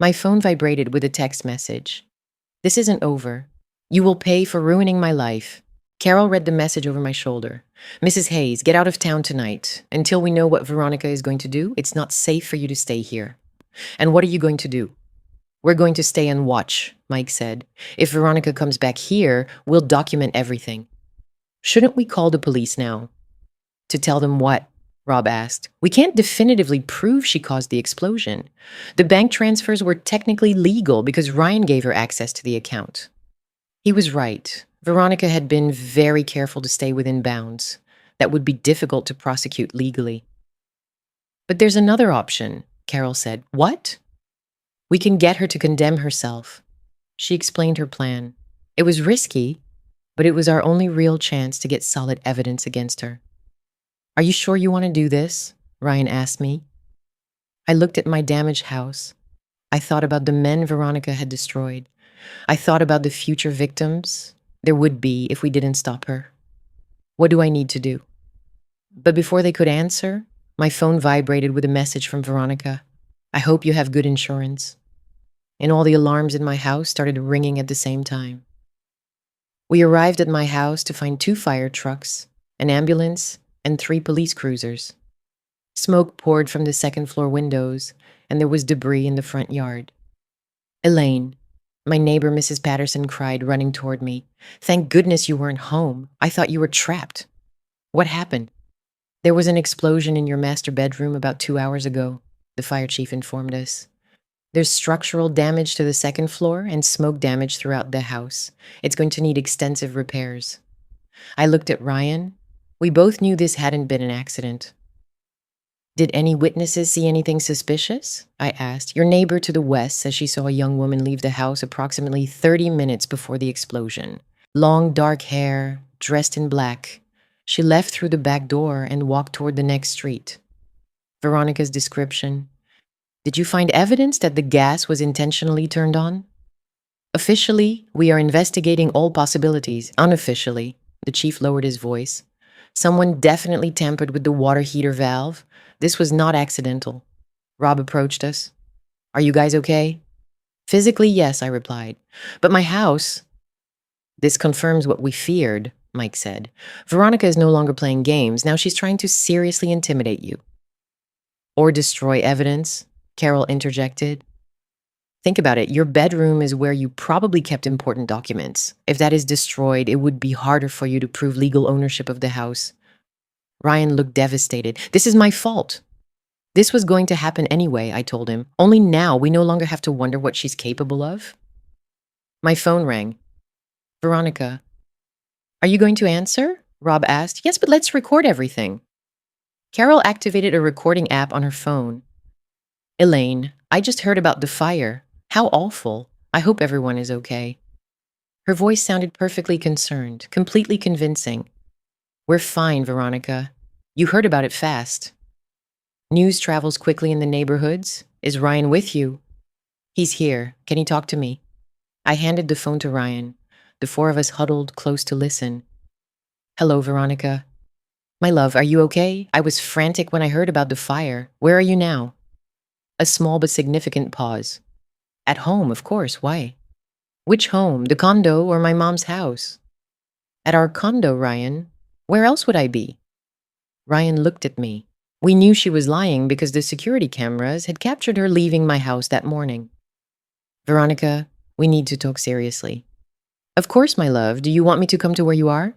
My phone vibrated with a text message. "This isn't over. You will pay for ruining my life." Carol read the message over my shoulder. "Mrs. Hayes, get out of town tonight. Until we know what Veronica is going to do, it's not safe for you to stay here." "And what are you going to do?" "We're going to stay and watch," Mike said. "If Veronica comes back here, we'll document everything." "Shouldn't we call the police now?" "To tell them what?" Rob asked. "We can't definitively prove she caused the explosion. The bank transfers were technically legal because Ryan gave her access to the account." He was right. Veronica had been very careful to stay within bounds. that would be difficult to prosecute legally. But there's another option, Carol said. What? We can get her to condemn herself. She explained her plan. It was risky, but it was our only real chance to get solid evidence against her. Are you sure you want to do this? Ryan asked me. I looked at my damaged house. I thought about the men Veronica had destroyed. I thought about the future victims there would be if we didn't stop her. What do I need to do? But before they could answer, my phone vibrated with a message from Veronica. I hope you have good insurance. And all the alarms in my house started ringing at the same time. We arrived at my house to find 2 fire trucks, an ambulance, and 3 police cruisers. Smoke poured from the second-floor windows, and there was debris in the front yard. Elaine, my neighbor Mrs. Patterson cried, running toward me. Thank goodness you weren't home. I thought you were trapped. What happened? There was an explosion in your master bedroom about 2 hours ago, the fire chief informed us. There's structural damage to the second floor and smoke damage throughout the house. It's going to need extensive repairs. I looked at Ryan. We both knew this hadn't been an accident. Did any witnesses see anything suspicious? I asked. Your neighbor to the west says she saw a young woman leave the house approximately 30 minutes before the explosion. Long, dark hair, dressed in black. She left through the back door and walked toward the next street. Veronica's description. Did you find evidence that the gas was intentionally turned on? Officially, we are investigating all possibilities. Unofficially, the chief lowered his voice. Someone definitely tampered with the water heater valve. This was not accidental. Rob approached us. Are you guys okay? Physically, yes, I replied. But my house... This confirms what we feared, Mike said. Veronica is no longer playing games. Now she's trying to seriously intimidate you. Or destroy evidence, Carol interjected. Think about it. Your bedroom is where you probably kept important documents. If that is destroyed, it would be harder for you to prove legal ownership of the house. Ryan looked devastated. This is my fault. This was going to happen anyway, I told him. Only now we no longer have to wonder what she's capable of. My phone rang. Veronica. Are you going to answer? Rob asked. Yes, but let's record everything. Carol activated a recording app on her phone. Elaine, I just heard about the fire. How awful. I hope everyone is okay. Her voice sounded perfectly concerned, completely convincing. We're fine, Veronica. You heard about it fast. News travels quickly in the neighborhoods. Is Ryan with you? He's here. Can he talk to me? I handed the phone to Ryan. The 4 of us huddled close to listen. Hello, Veronica. My love, are you okay? I was frantic when I heard about the fire. Where are you now? A small but significant pause. At home, of course. Why? Which home? The condo or my mom's house? At our condo, Ryan. Where else would I be? Ryan looked at me. We knew she was lying because the security cameras had captured her leaving my house that morning. Veronica, we need to talk seriously. Of course, my love. Do you want me to come to where you are?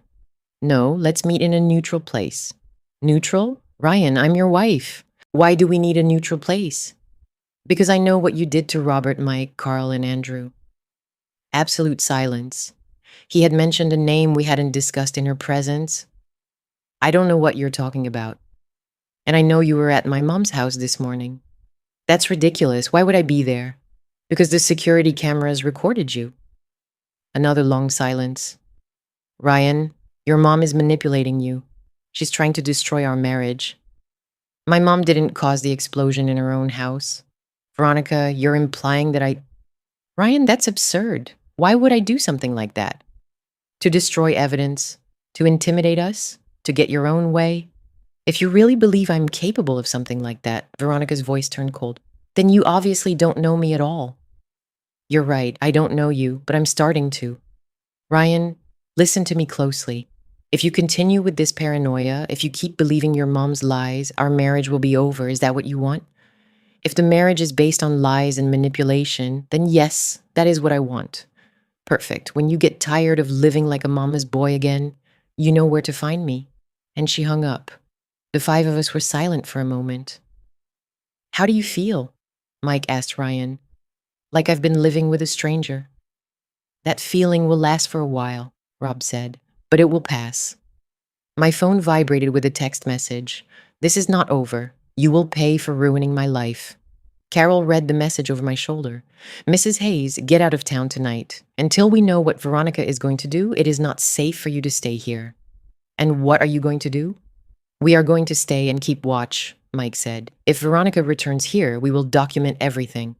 No, let's meet in a neutral place. Neutral? Ryan, I'm your wife. Why do we need a neutral place? Because I know what you did to Robert, Mike, Carl, and Andrew. Absolute silence. He had mentioned a name we hadn't discussed in her presence. I don't know what you're talking about. And I know you were at my mom's house this morning. That's ridiculous. Why would I be there? Because the security cameras recorded you. Another long silence. Ryan, your mom is manipulating you. She's trying to destroy our marriage. My mom didn't cause the explosion in her own house. Veronica, you're implying that I... Ryan, that's absurd. Why would I do something like that? To destroy evidence? To intimidate us? To get your own way? If you really believe I'm capable of something like that, Veronica's voice turned cold, then you obviously don't know me at all. You're right, I don't know you, but I'm starting to. Ryan, listen to me closely. If you continue with this paranoia, if you keep believing your mom's lies, our marriage will be over. Is that what you want? If the marriage is based on lies and manipulation, then yes, that is what I want. Perfect. When you get tired of living like a mama's boy again, you know where to find me. And she hung up. The 5 of us were silent for a moment. How do you feel? Mike asked Ryan. Like I've been living with a stranger. That feeling will last for a while, Rob said, but it will pass. My phone vibrated with a text message. This is not over. You will pay for ruining my life. Carol read the message over my shoulder. Mrs. Hayes, get out of town tonight. Until we know what Veronica is going to do, it is not safe for you to stay here. And what are you going to do? We are going to stay and keep watch, Mike said. If Veronica returns here, we will document everything.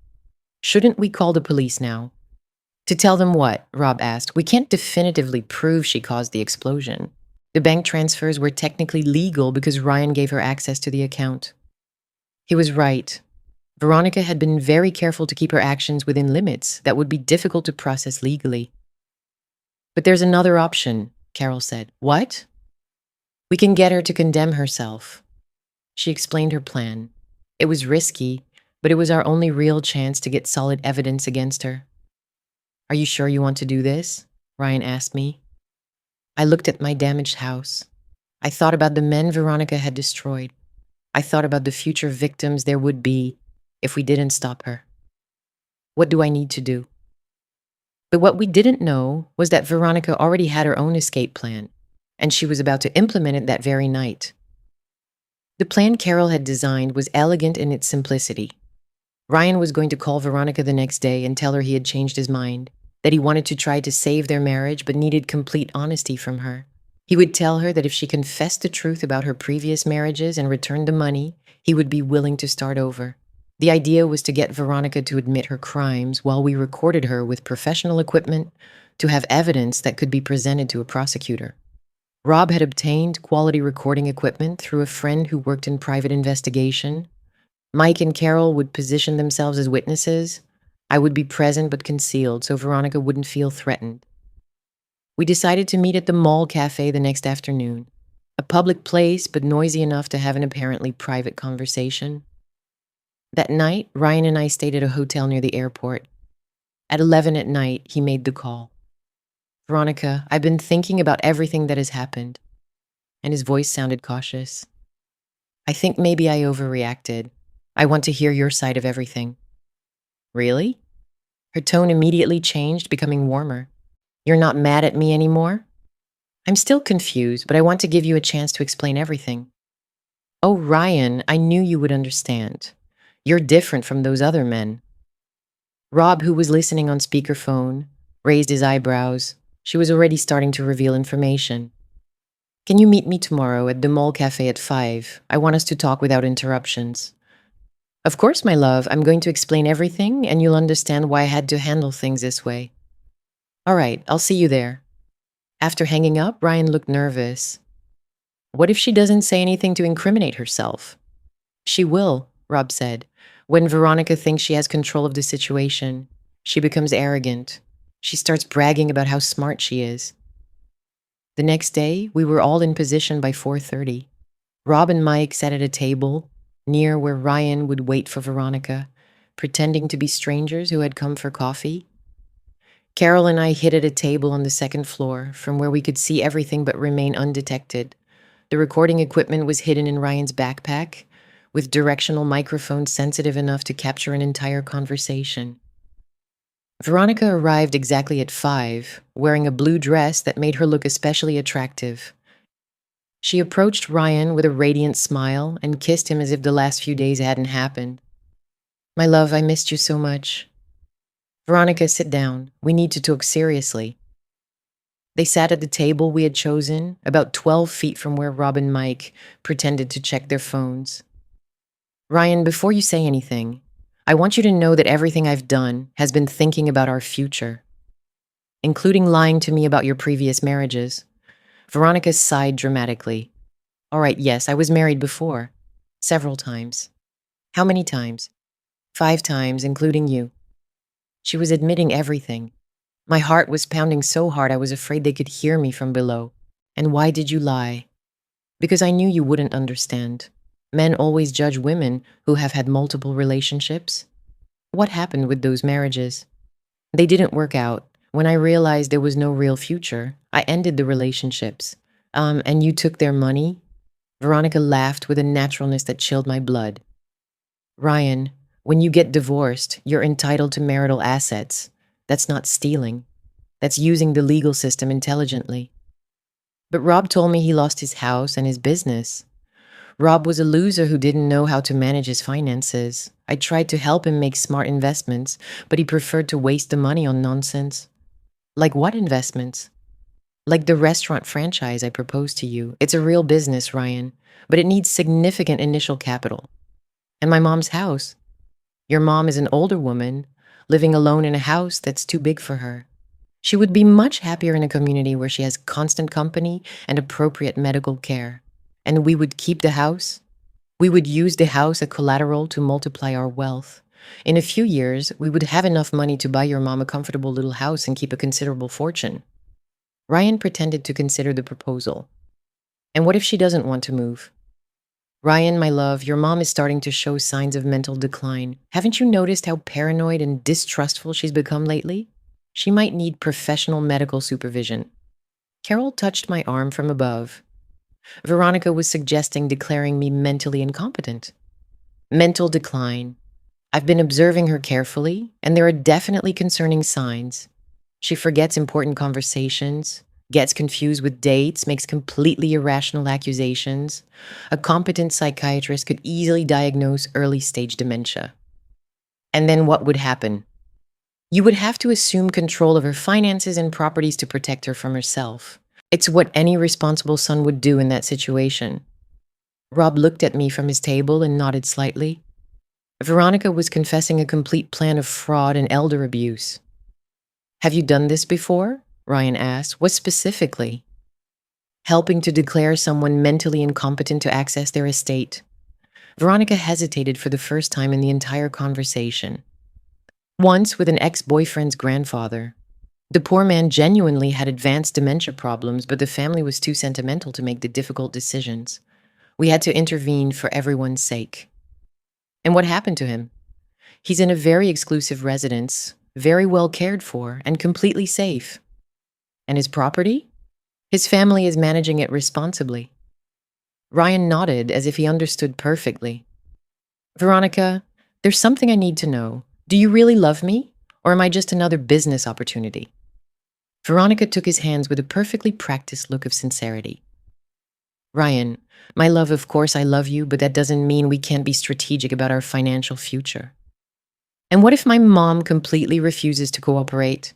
Shouldn't we call the police now? To tell them what? Rob asked. We can't definitively prove she caused the explosion. The bank transfers were technically legal because Ryan gave her access to the account. He was right. Veronica had been very careful to keep her actions within limits that would be difficult to process legally. But there's another option, Carol said. What? We can get her to condemn herself. She explained her plan. It was risky, but it was our only real chance to get solid evidence against her. Are you sure you want to do this? Ryan asked me. I looked at my damaged house. I thought about the men Veronica had destroyed. I thought about the future victims there would be if we didn't stop her. What do I need to do? But what we didn't know was that Veronica already had her own escape plan, and she was about to implement it that very night. The plan Carol had designed was elegant in its simplicity. Ryan was going to call Veronica the next day and tell her he had changed his mind, that he wanted to try to save their marriage but needed complete honesty from her. He would tell her that if she confessed the truth about her previous marriages and returned the money, he would be willing to start over. The idea was to get Veronica to admit her crimes while we recorded her with professional equipment to have evidence that could be presented to a prosecutor. Rob had obtained quality recording equipment through a friend who worked in private investigation. Mike and Carol would position themselves as witnesses. I would be present but concealed so Veronica wouldn't feel threatened. We decided to meet at the mall cafe the next afternoon, a public place but noisy enough to have an apparently private conversation. That night, Ryan and I stayed at a hotel near the airport. At 11 at night, he made the call. Veronica, I've been thinking about everything that has happened. And his voice sounded cautious. I think maybe I overreacted. I want to hear your side of everything. Really? Her tone immediately changed, becoming warmer. You're not mad at me anymore? I'm still confused, but I want to give you a chance to explain everything. Oh, Ryan, I knew you would understand. You're different from those other men. Rob, who was listening on speakerphone, raised his eyebrows. She was already starting to reveal information. Can you meet me tomorrow at the mall cafe at 5? I want us to talk without interruptions. Of course, my love, I'm going to explain everything and you'll understand why I had to handle things this way. All right, I'll see you there. After hanging up, Ryan looked nervous. What if she doesn't say anything to incriminate herself? She will, Rob said. When Veronica thinks she has control of the situation, she becomes arrogant. She starts bragging about how smart she is. The next day, we were all in position by 4:30. Rob and Mike sat at a table near where Ryan would wait for Veronica, pretending to be strangers who had come for coffee. Carol and I hid at a table on the second floor, from where we could see everything but remain undetected. The recording equipment was hidden in Ryan's backpack, with directional microphones sensitive enough to capture an entire conversation. Veronica arrived exactly at 5, wearing a blue dress that made her look especially attractive. She approached Ryan with a radiant smile and kissed him as if the last few days hadn't happened. My love, I missed you so much. Veronica, sit down. We need to talk seriously. They sat at the table we had chosen, about 12 feet from where Rob and Mike pretended to check their phones. Ryan, before you say anything, I want you to know that everything I've done has been thinking about our future, including lying to me about your previous marriages. Veronica sighed dramatically. All right, yes, I was married before. Several times. How many times? 5 times, including you. She was admitting everything. My heart was pounding so hard I was afraid they could hear me from below. And why did you lie? Because I knew you wouldn't understand. Men always judge women who have had multiple relationships. What happened with those marriages? They didn't work out. When I realized there was no real future, I ended the relationships. And you took their money? Veronica laughed with a naturalness that chilled my blood. Ryan, when you get divorced, you're entitled to marital assets. That's not stealing. That's using the legal system intelligently. But Rob told me he lost his house and his business. Rob was a loser who didn't know how to manage his finances. I tried to help him make smart investments, but he preferred to waste the money on nonsense. Like what investments? Like the restaurant franchise I proposed to you. It's a real business, Ryan, but it needs significant initial capital. And my mom's house. Your mom is an older woman, living alone in a house that's too big for her. She would be much happier in a community where she has constant company and appropriate medical care. And we would keep the house. We would use the house as collateral to multiply our wealth. In a few years, we would have enough money to buy your mom a comfortable little house and keep a considerable fortune. Ryan pretended to consider the proposal. And what if she doesn't want to move? Ryan, my love, your mom is starting to show signs of mental decline. Haven't you noticed how paranoid and distrustful she's become lately? She might need professional medical supervision. Carol touched my arm from above. Veronica was suggesting declaring me mentally incompetent. Mental decline. I've been observing her carefully, and there are definitely concerning signs. She forgets important conversations, gets confused with dates, makes completely irrational accusations. A competent psychiatrist could easily diagnose early-stage dementia. And then what would happen? You would have to assume control of her finances and properties to protect her from herself. It's what any responsible son would do in that situation. Rob looked at me from his table and nodded slightly. Veronica was confessing a complete plan of fraud and elder abuse. Have you done this before? Ryan asked. What specifically? Helping to declare someone mentally incompetent to access their estate. Veronica hesitated for the first time in the entire conversation. Once with an ex-boyfriend's grandfather. The poor man genuinely had advanced dementia problems, but the family was too sentimental to make the difficult decisions. We had to intervene for everyone's sake. And what happened to him? He's in a very exclusive residence, very well cared for, and completely safe. And his property? His family is managing it responsibly. Ryan nodded as if he understood perfectly. Veronica, there's something I need to know. Do you really love me, or am I just another business opportunity? Veronica took his hands with a perfectly practiced look of sincerity. Ryan, my love, of course I love you, but that doesn't mean we can't be strategic about our financial future. And what if my mom completely refuses to cooperate?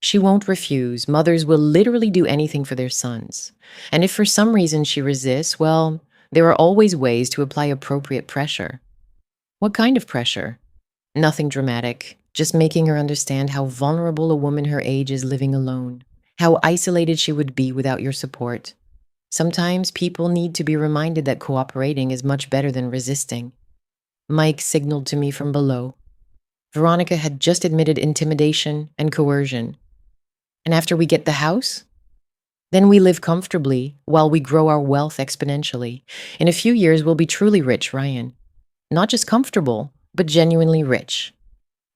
She won't refuse. Mothers will literally do anything for their sons. And if for some reason she resists, well, there are always ways to apply appropriate pressure. What kind of pressure? Nothing dramatic, just making her understand how vulnerable a woman her age is living alone, how isolated she would be without your support. Sometimes people need to be reminded that cooperating is much better than resisting. Mike signaled to me from below. Veronica had just admitted intimidation and coercion. And after we get the house? Then we live comfortably while we grow our wealth exponentially. In a few years, we'll be truly rich, Ryan. Not just comfortable, but genuinely rich.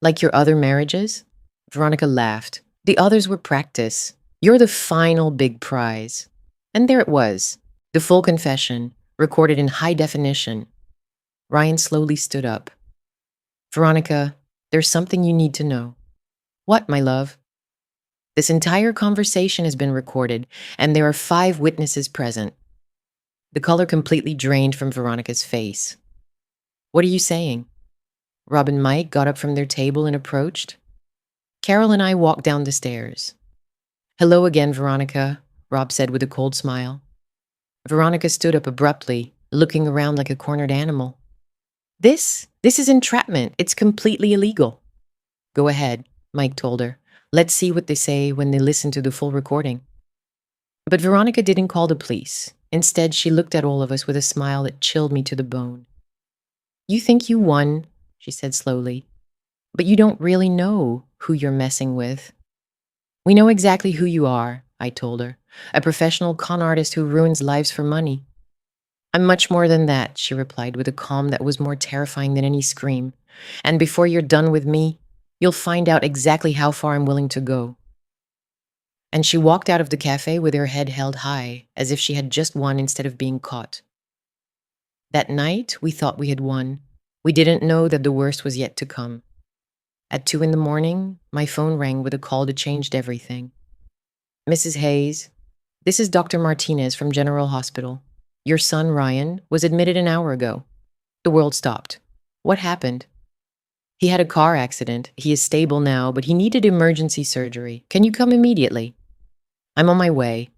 Like your other marriages? Veronica laughed. The others were practice. You're the final big prize. And there it was, the full confession, recorded in high definition. Ryan slowly stood up. Veronica, there's something you need to know. What, my love? This entire conversation has been recorded, and there are 5 witnesses present. The color completely drained from Veronica's face. What are you saying? Rob and Mike got up from their table and approached. Carol and I walked down the stairs. Hello again, Veronica, Rob said with a cold smile. Veronica stood up abruptly, looking around like a cornered animal. This is entrapment. It's completely illegal. Go ahead, Mike told her. Let's see what they say when they listen to the full recording. But Veronica didn't call the police. Instead, she looked at all of us with a smile that chilled me to the bone. You think you won, she said slowly, but you don't really know who you're messing with. We know exactly who you are, I told her, a professional con artist who ruins lives for money. I'm much more than that, she replied with a calm that was more terrifying than any scream. And before you're done with me, you'll find out exactly how far I'm willing to go. And she walked out of the cafe with her head held high, as if she had just won instead of being caught. That night, we thought we had won. We didn't know that the worst was yet to come. At 2 a.m, my phone rang with a call that changed everything. Mrs. Hayes, This is Dr. Martinez from General Hospital. Your son, Ryan, was admitted an hour ago. The world stopped. What happened? He had a car accident. He is stable now, but he needed emergency surgery. Can you come immediately? I'm on my way.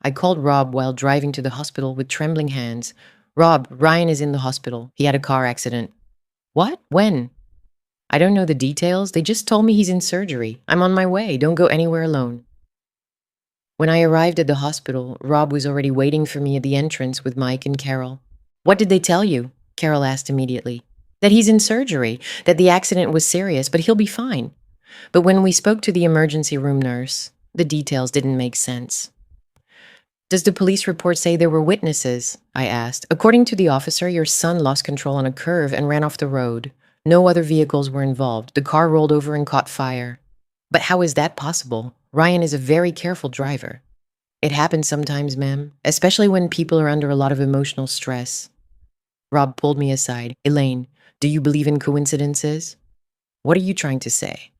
I called Rob while driving to the hospital with trembling hands. Rob, Ryan is in the hospital. He had a car accident. What? When? I don't know the details. They just told me he's in surgery. I'm on my way. Don't go anywhere alone. When I arrived at the hospital, Rob was already waiting for me at the entrance with Mike and Carol. What did they tell you? Carol asked immediately. That he's in surgery, that the accident was serious, but he'll be fine. But when we spoke to the emergency room nurse, the details didn't make sense. Does the police report say there were witnesses? I asked. According to the officer, your son lost control on a curve and ran off the road. No other vehicles were involved. The car rolled over and caught fire. But how is that possible? Ryan is a very careful driver. It happens sometimes, ma'am, especially when people are under a lot of emotional stress. Rob pulled me aside. Elaine, do you believe in coincidences? What are you trying to say?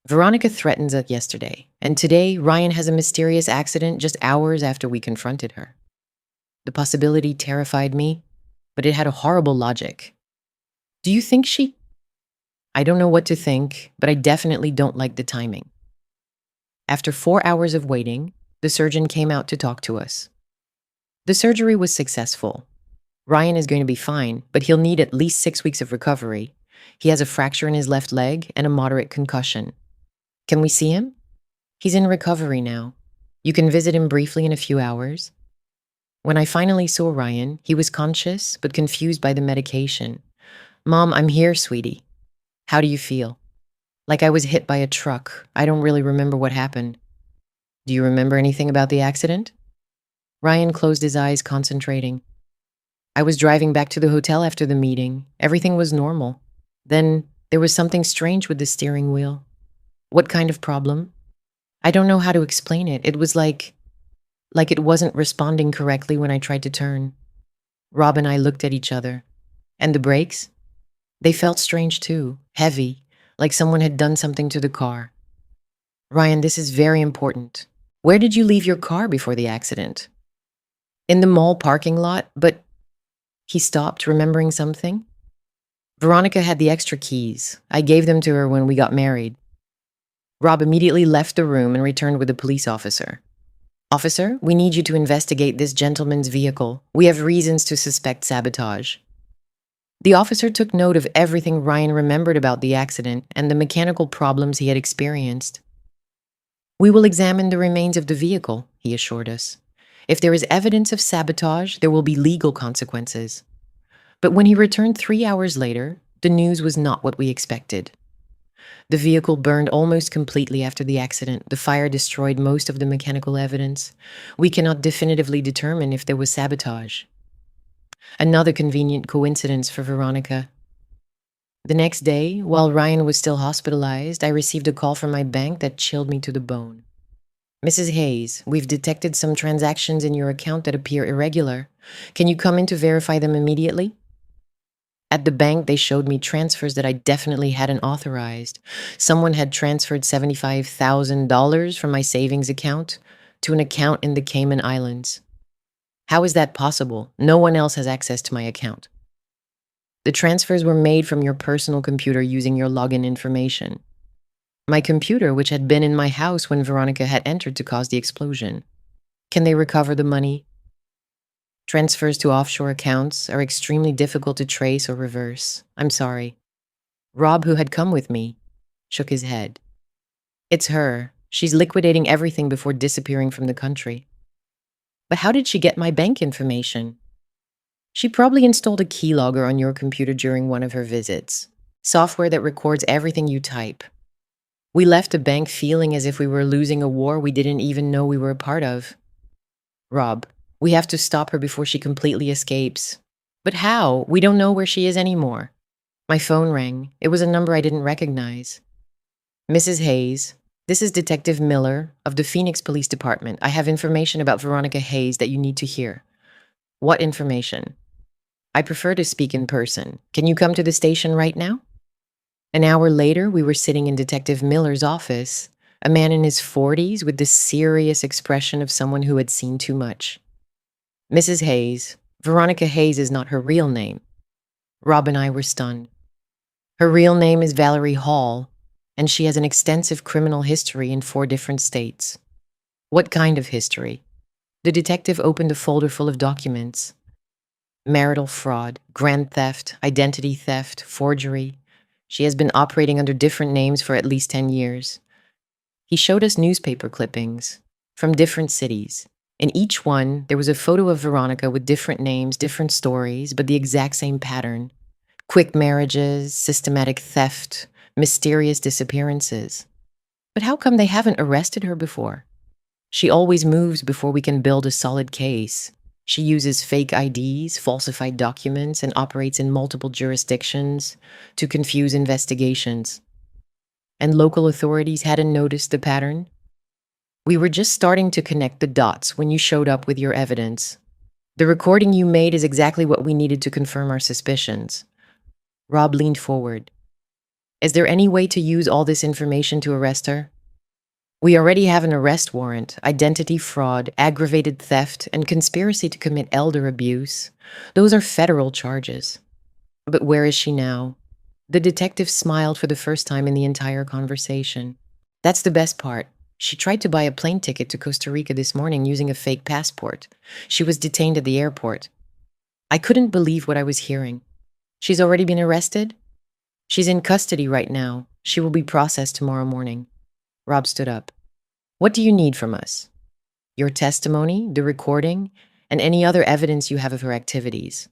Veronica threatened us yesterday, and today Ryan has a mysterious accident just hours after we confronted her. The possibility terrified me, but it had a horrible logic. Do you think she... I don't know what to think, but I definitely don't like the timing. After 4 hours of waiting, the surgeon came out to talk to us. The surgery was successful. Ryan is going to be fine, but he'll need at least 6 weeks of recovery. He has a fracture in his left leg and a moderate concussion. Can we see him? He's in recovery now. You can visit him briefly in a few hours. When I finally saw Ryan, he was conscious but confused by the medication. Mom, I'm here, sweetie. How do you feel? Like I was hit by a truck. I don't really remember what happened. Do you remember anything about the accident? Ryan closed his eyes, concentrating. I was driving back to the hotel after the meeting. Everything was normal. Then there was something strange with the steering wheel. What kind of problem? I don't know how to explain it. It was like it wasn't responding correctly when I tried to turn. Rob and I looked at each other. And the brakes? They felt strange too, heavy, like someone had done something to the car. Ryan, this is very important. Where did you leave your car before the accident? In the mall parking lot, but... He stopped, remembering something. Veronica had the extra keys. I gave them to her when we got married. Rob immediately left the room and returned with a police officer. Officer, we need you to investigate this gentleman's vehicle. We have reasons to suspect sabotage. The officer took note of everything Ryan remembered about the accident and the mechanical problems he had experienced. We will examine the remains of the vehicle, he assured us. If there is evidence of sabotage, there will be legal consequences. But when he returned 3 hours later, the news was not what we expected. The vehicle burned almost completely after the accident. The fire destroyed most of the mechanical evidence. We cannot definitively determine if there was sabotage. Another convenient coincidence for Veronica. The next day, while Ryan was still hospitalized, I received a call from my bank that chilled me to the bone. Mrs. Hayes, we've detected some transactions in your account that appear irregular. Can you come in to verify them immediately? At the bank, they showed me transfers that I definitely hadn't authorized. Someone had transferred $75,000 from my savings account to an account in the Cayman Islands. How is that possible? No one else has access to my account. The transfers were made from your personal computer using your login information. My computer, which had been in my house when Veronica had entered to cause the explosion. Can they recover the money? Transfers to offshore accounts are extremely difficult to trace or reverse. I'm sorry. Rob, who had come with me, shook his head. It's her. She's liquidating everything before disappearing from the country. But how did she get my bank information? She probably installed a keylogger on your computer during one of her visits. Software that records everything you type. We left the bank feeling as if we were losing a war we didn't even know we were a part of. Rob, we have to stop her before she completely escapes. But how? We don't know where she is anymore. My phone rang. It was a number I didn't recognize. Mrs. Hayes, this is Detective Miller of the Phoenix Police Department. I have information about Veronica Hayes that you need to hear. What information? I prefer to speak in person. Can you come to the station right now? An hour later, we were sitting in Detective Miller's office. A man in his 40s with the serious expression of someone who had seen too much. Mrs. Hayes, Veronica Hayes is not her real name. Rob and I were stunned. Her real name is Valerie Hall, and she has an extensive criminal history in 4 different states. What kind of history? The detective opened a folder full of documents. Marital fraud, grand theft, identity theft, forgery. She has been operating under different names for at least 10 years. He showed us newspaper clippings from different cities. In each one, there was a photo of Veronica with different names, different stories, but the exact same pattern. Quick marriages, systematic theft, mysterious disappearances. But how come they haven't arrested her before? She always moves before we can build a solid case. She uses fake IDs, falsified documents, and operates in multiple jurisdictions to confuse investigations. And local authorities hadn't noticed the pattern? We were just starting to connect the dots when you showed up with your evidence. The recording you made is exactly what we needed to confirm our suspicions. Rob leaned forward. Is there any way to use all this information to arrest her? We already have an arrest warrant, identity fraud, aggravated theft, and conspiracy to commit elder abuse. Those are federal charges. But where is she now? The detective smiled for the first time in the entire conversation. That's the best part. She tried to buy a plane ticket to Costa Rica this morning using a fake passport. She was detained at the airport. I couldn't believe what I was hearing. She's already been arrested? She's in custody right now. She will be processed tomorrow morning. Rob stood up. What do you need from us? Your testimony, the recording, and any other evidence you have of her activities.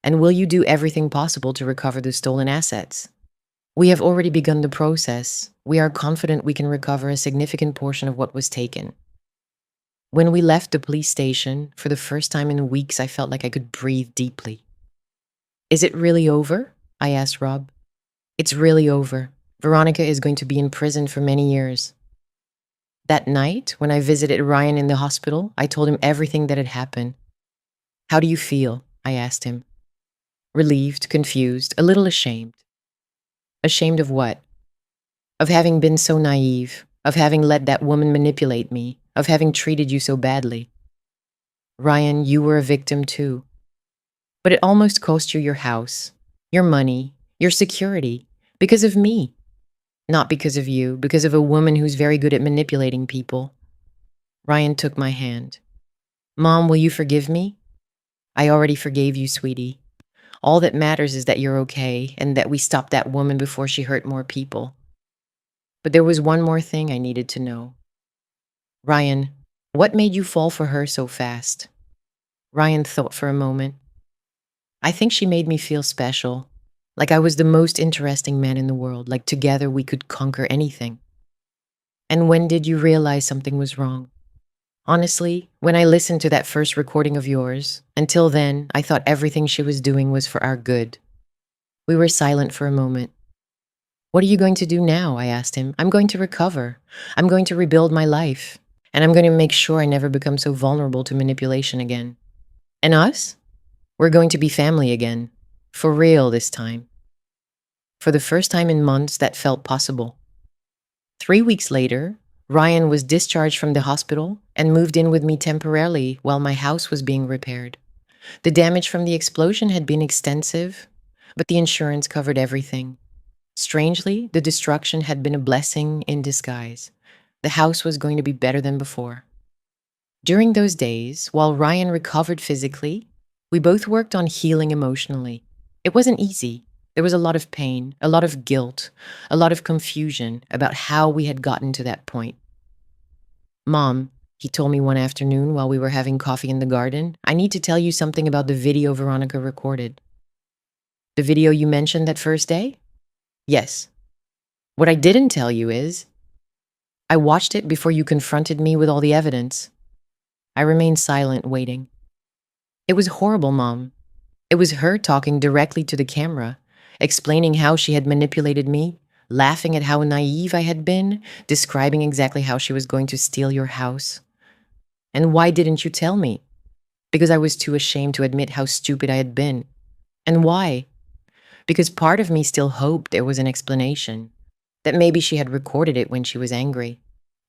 And will you do everything possible to recover the stolen assets? We have already begun the process. We are confident we can recover a significant portion of what was taken. When we left the police station, for the first time in weeks, I felt like I could breathe deeply. Is it really over? I asked Rob. It's really over. Veronica is going to be in prison for many years. That night, when I visited Ryan in the hospital, I told him everything that had happened. How do you feel? I asked him. Relieved, confused, a little ashamed. Ashamed of what? Of having been so naive, of having let that woman manipulate me, of having treated you so badly. Ryan, you were a victim too. But it almost cost you your house, your money, your security, because of me. Not because of you, because of a woman who's very good at manipulating people. Ryan took my hand. Mom, will you forgive me? I already forgave you, sweetie. All that matters is that you're okay and that we stopped that woman before she hurt more people. But there was one more thing I needed to know. Ryan, what made you fall for her so fast? Ryan thought for a moment. I think she made me feel special. Like I was the most interesting man in the world, like together we could conquer anything. And when did you realize something was wrong? Honestly, when I listened to that first recording of yours, until then, I thought everything she was doing was for our good. We were silent for a moment. What are you going to do now? I asked him. I'm going to recover. I'm going to rebuild my life. And I'm going to make sure I never become so vulnerable to manipulation again. And us? We're going to be family again. For real this time. For the first time in months, that felt possible. 3 weeks later, Ryan was discharged from the hospital and moved in with me temporarily while my house was being repaired. The damage from the explosion had been extensive, but the insurance covered everything. Strangely, the destruction had been a blessing in disguise. The house was going to be better than before. During those days, while Ryan recovered physically, we both worked on healing emotionally. It wasn't easy. There was a lot of pain, a lot of guilt, a lot of confusion about how we had gotten to that point. Mom, he told me one afternoon while we were having coffee in the garden, I need to tell you something about the video Veronica recorded. The video you mentioned that first day? Yes. What I didn't tell you is, I watched it before you confronted me with all the evidence. I remained silent, waiting. It was horrible, Mom. It was her talking directly to the camera, explaining how she had manipulated me, laughing at how naive I had been, describing exactly how she was going to steal your house. And why didn't you tell me? Because I was too ashamed to admit how stupid I had been. And why? Because part of me still hoped there was an explanation, that maybe she had recorded it when she was angry,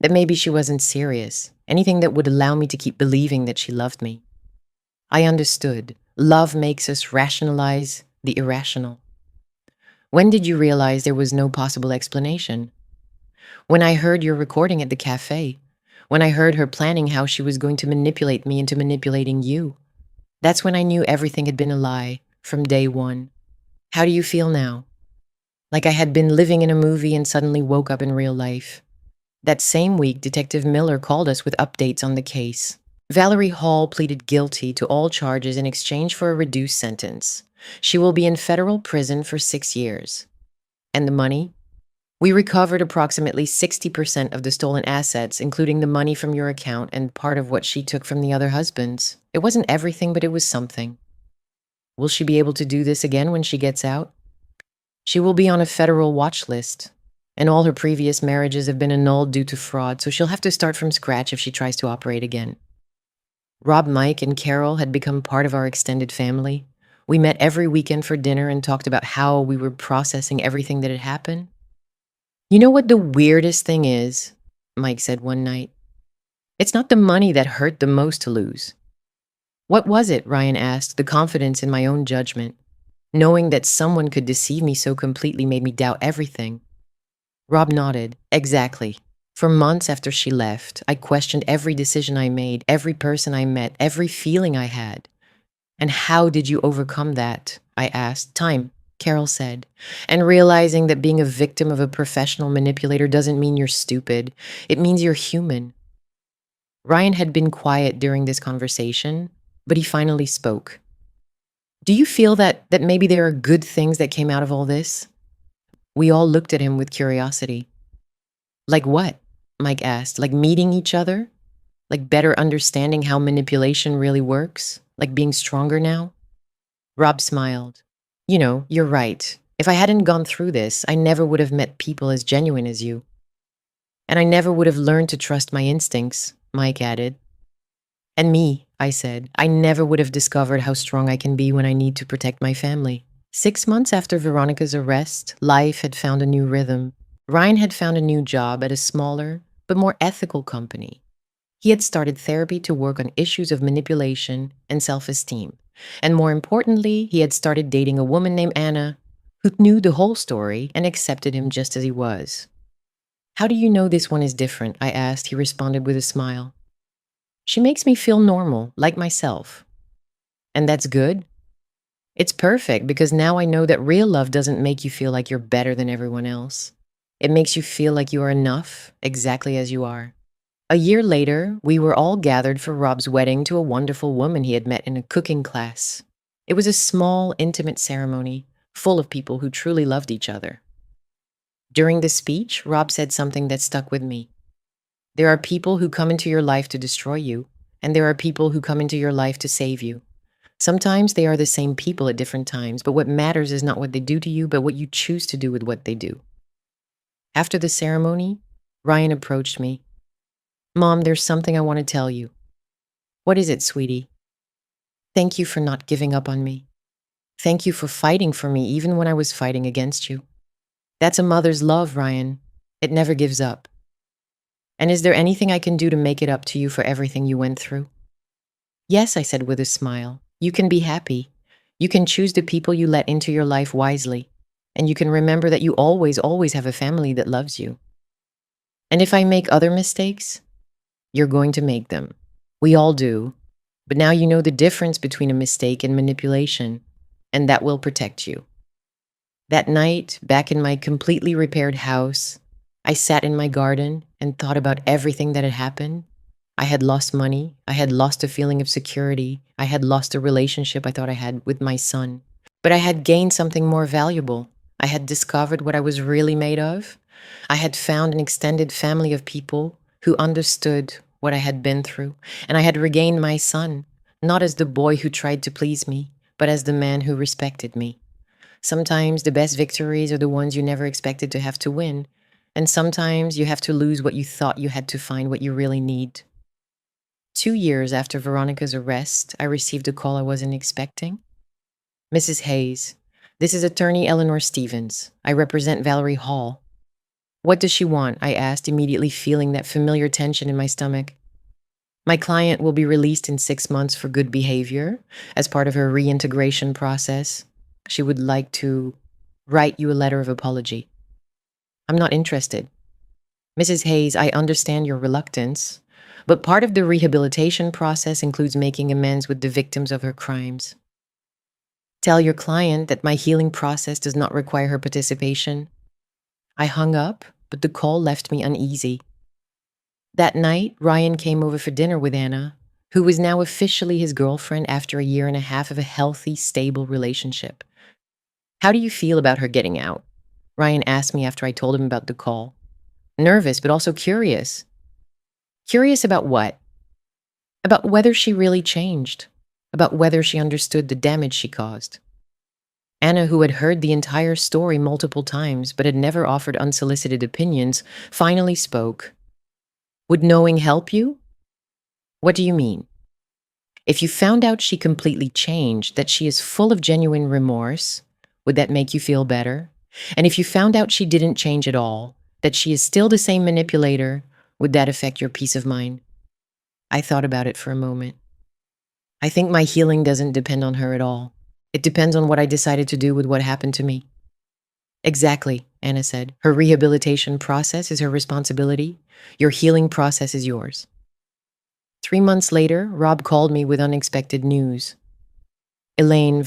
that maybe she wasn't serious, anything that would allow me to keep believing that she loved me. I understood. Love makes us rationalize the irrational. When did you realize there was no possible explanation? When I heard your recording at the cafe. When I heard her planning how she was going to manipulate me into manipulating you. That's when I knew everything had been a lie from day one. How do you feel now? Like I had been living in a movie and suddenly woke up in real life. That same week, Detective Miller called us with updates on the case. Valerie Hall pleaded guilty to all charges in exchange for a reduced sentence. She will be in federal prison for 6 years. And the money? We recovered approximately 60% of the stolen assets, including the money from your account and part of what she took from the other husbands. It wasn't everything, but it was something. Will she be able to do this again when she gets out? She will be on a federal watch list, and all her previous marriages have been annulled due to fraud, so she'll have to start from scratch if she tries to operate again. Rob, Mike, and Carol had become part of our extended family. We met every weekend for dinner and talked about how we were processing everything that had happened. You know what the weirdest thing is? Mike said one night. It's not the money that hurt the most to lose. What was it? Ryan asked, the confidence in my own judgment. Knowing that someone could deceive me so completely made me doubt everything. Rob nodded. Exactly. For months after she left, I questioned every decision I made, every person I met, every feeling I had. And how did you overcome that? I asked. Time, Carol said. And realizing that being a victim of a professional manipulator doesn't mean you're stupid. It means you're human. Ryan had been quiet during this conversation, but he finally spoke. Do you feel that maybe there are good things that came out of all this? We all looked at him with curiosity. Like what? Mike asked. Like meeting each other? Like better understanding how manipulation really works? Like being stronger now? Rob smiled. You know, you're right. If I hadn't gone through this, I never would have met people as genuine as you. And I never would have learned to trust my instincts, Mike added. And me, I said. I never would have discovered how strong I can be when I need to protect my family. 6 months after Veronica's arrest, life had found a new rhythm. Ryan had found a new job at a smaller, but more ethical company. He had started therapy to work on issues of manipulation and self-esteem. And more importantly, he had started dating a woman named Anna, who knew the whole story and accepted him just as he was. How do you know this one is different? I asked. He responded with a smile. She makes me feel normal, like myself. And that's good? It's perfect because now I know that real love doesn't make you feel like you're better than everyone else. It makes you feel like you are enough, exactly as you are. A year later, we were all gathered for Rob's wedding to a wonderful woman he had met in a cooking class. It was a small, intimate ceremony, full of people who truly loved each other. During the speech, Rob said something that stuck with me. There are people who come into your life to destroy you, and there are people who come into your life to save you. Sometimes they are the same people at different times, but what matters is not what they do to you, but what you choose to do with what they do. After the ceremony, Ryan approached me. Mom, there's something I want to tell you. What is it, sweetie? Thank you for not giving up on me. Thank you for fighting for me even when I was fighting against you. That's a mother's love, Ryan. It never gives up. And is there anything I can do to make it up to you for everything you went through? Yes, I said with a smile. You can be happy. You can choose the people you let into your life wisely. And you can remember that you always, always have a family that loves you. And if I make other mistakes, you're going to make them. We all do. But now you know the difference between a mistake and manipulation, and that will protect you. That night, back in my completely repaired house, I sat in my garden and thought about everything that had happened. I had lost money. I had lost a feeling of security. I had lost a relationship I thought I had with my son. But I had gained something more valuable. I had discovered what I was really made of. I had found an extended family of people who understood what I had been through. And I had regained my son, not as the boy who tried to please me, but as the man who respected me. Sometimes the best victories are the ones you never expected to have to win. And sometimes you have to lose what you thought you had to find what you really need. 2 years after Veronica's arrest, I received a call I wasn't expecting. Mrs. Hayes, this is attorney Eleanor Stevens. I represent Valerie Hall. What does she want? I asked, immediately feeling that familiar tension in my stomach. My client will be released in 6 months for good behavior as part of her reintegration process. She would like to write you a letter of apology. I'm not interested. Mrs. Hayes, I understand your reluctance, but part of the rehabilitation process includes making amends with the victims of her crimes. Tell your client that my healing process does not require her participation. I hung up, but the call left me uneasy. That night, Ryan came over for dinner with Anna, who was now officially his girlfriend after a year and a half of a healthy, stable relationship. How do you feel about her getting out? Ryan asked me after I told him about the call. Nervous, but also curious. Curious about what? About whether she really changed. About whether she understood the damage she caused. Anna, who had heard the entire story multiple times but had never offered unsolicited opinions, finally spoke. Would knowing help you? What do you mean? If you found out she completely changed, that she is full of genuine remorse, would that make you feel better? And if you found out she didn't change at all, that she is still the same manipulator, would that affect your peace of mind? I thought about it for a moment. I think my healing doesn't depend on her at all. It depends on what I decided to do with what happened to me. Exactly, Anna said. Her rehabilitation process is her responsibility. Your healing process is yours. 3 months later, Rob called me with unexpected news. Valerie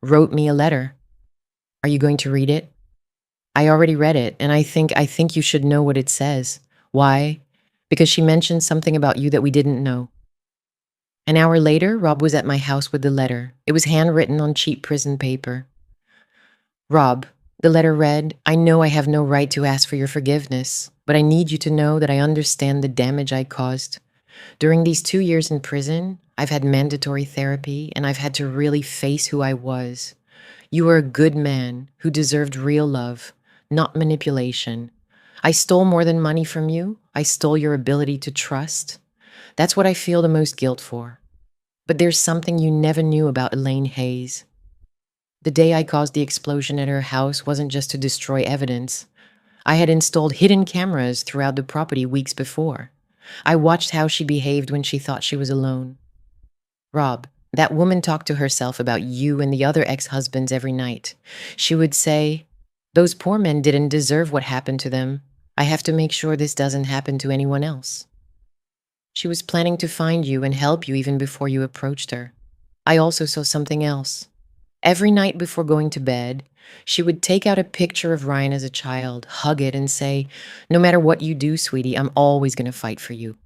wrote me a letter. Are you going to read it? I already read it, and I think you should know what it says. Why? Because she mentioned something about you that we didn't know. An hour later, Rob was at my house with the letter. It was handwritten on cheap prison paper. Rob, the letter read, I know I have no right to ask for your forgiveness, but I need you to know that I understand the damage I caused. During these 2 years in prison, I've had mandatory therapy, and I've had to really face who I was. You were a good man who deserved real love, not manipulation. I stole more than money from you. I stole your ability to trust. That's what I feel the most guilt for. But there's something you never knew about Elaine Hayes. The day I caused the explosion at her house wasn't just to destroy evidence. I had installed hidden cameras throughout the property weeks before. I watched how she behaved when she thought she was alone. Rob, that woman talked to herself about you and the other ex-husbands every night. She would say, those poor men didn't deserve what happened to them. I have to make sure this doesn't happen to anyone else. She was planning to find you and help you even before you approached her. I also saw something else. Every night before going to bed, she would take out a picture of Ryan as a child, hug it, and say, no matter what you do, sweetie, I'm always going to fight for you.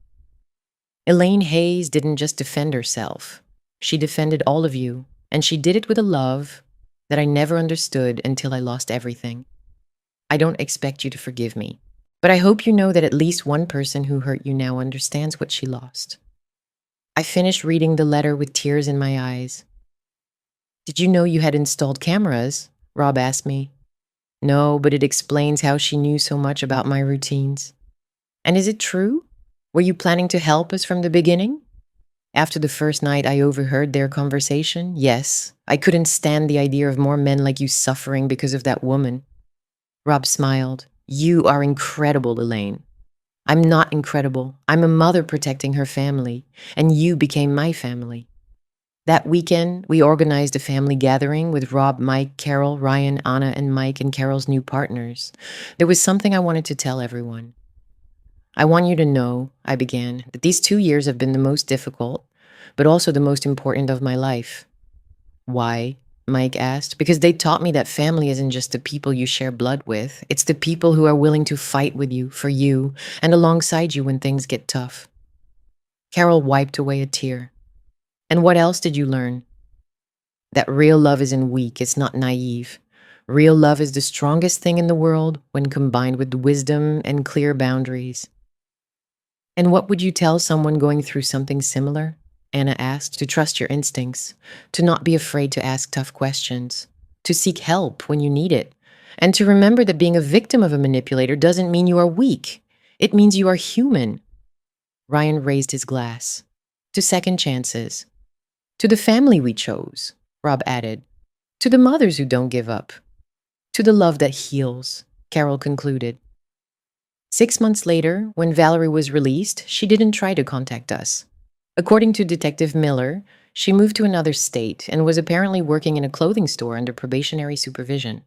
Elaine Hayes didn't just defend herself. She defended all of you, and she did it with a love that I never understood until I lost everything. I don't expect you to forgive me, but I hope you know that at least one person who hurt you now understands what she lost. I finished reading the letter with tears in my eyes. Did you know you had installed cameras? Rob asked me. No, but it explains how she knew so much about my routines. And is it true? Were you planning to help us from the beginning? After the first night I overheard their conversation, yes. I couldn't stand the idea of more men like you suffering because of that woman. Rob smiled. You are incredible, Elaine. I'm not incredible. I'm a mother protecting her family, and you became my family. That weekend, we organized a family gathering with Rob, Mike, Carol, Ryan, Anna, and Mike and Carol's new partners. There was something I wanted to tell everyone. I want you to know, I began, that these 2 years have been the most difficult, but also the most important of my life. Why? Mike asked. Because they taught me that family isn't just the people you share blood with. It's the people who are willing to fight with you, for you, and alongside you when things get tough. Carol wiped away a tear. And what else did you learn? That real love isn't weak, it's not naive. Real love is the strongest thing in the world when combined with wisdom and clear boundaries. And what would you tell someone going through something similar? Anna asked. To trust your instincts, to not be afraid to ask tough questions, to seek help when you need it, and to remember that being a victim of a manipulator doesn't mean you are weak. It means you are human. Ryan raised his glass. To second chances. To the family we chose, Rob added. To the mothers who don't give up. To the love that heals. Carol concluded. 6 months later, when Valerie was released, she didn't try to contact us. According to Detective Miller, she moved to another state and was apparently working in a clothing store under probationary supervision.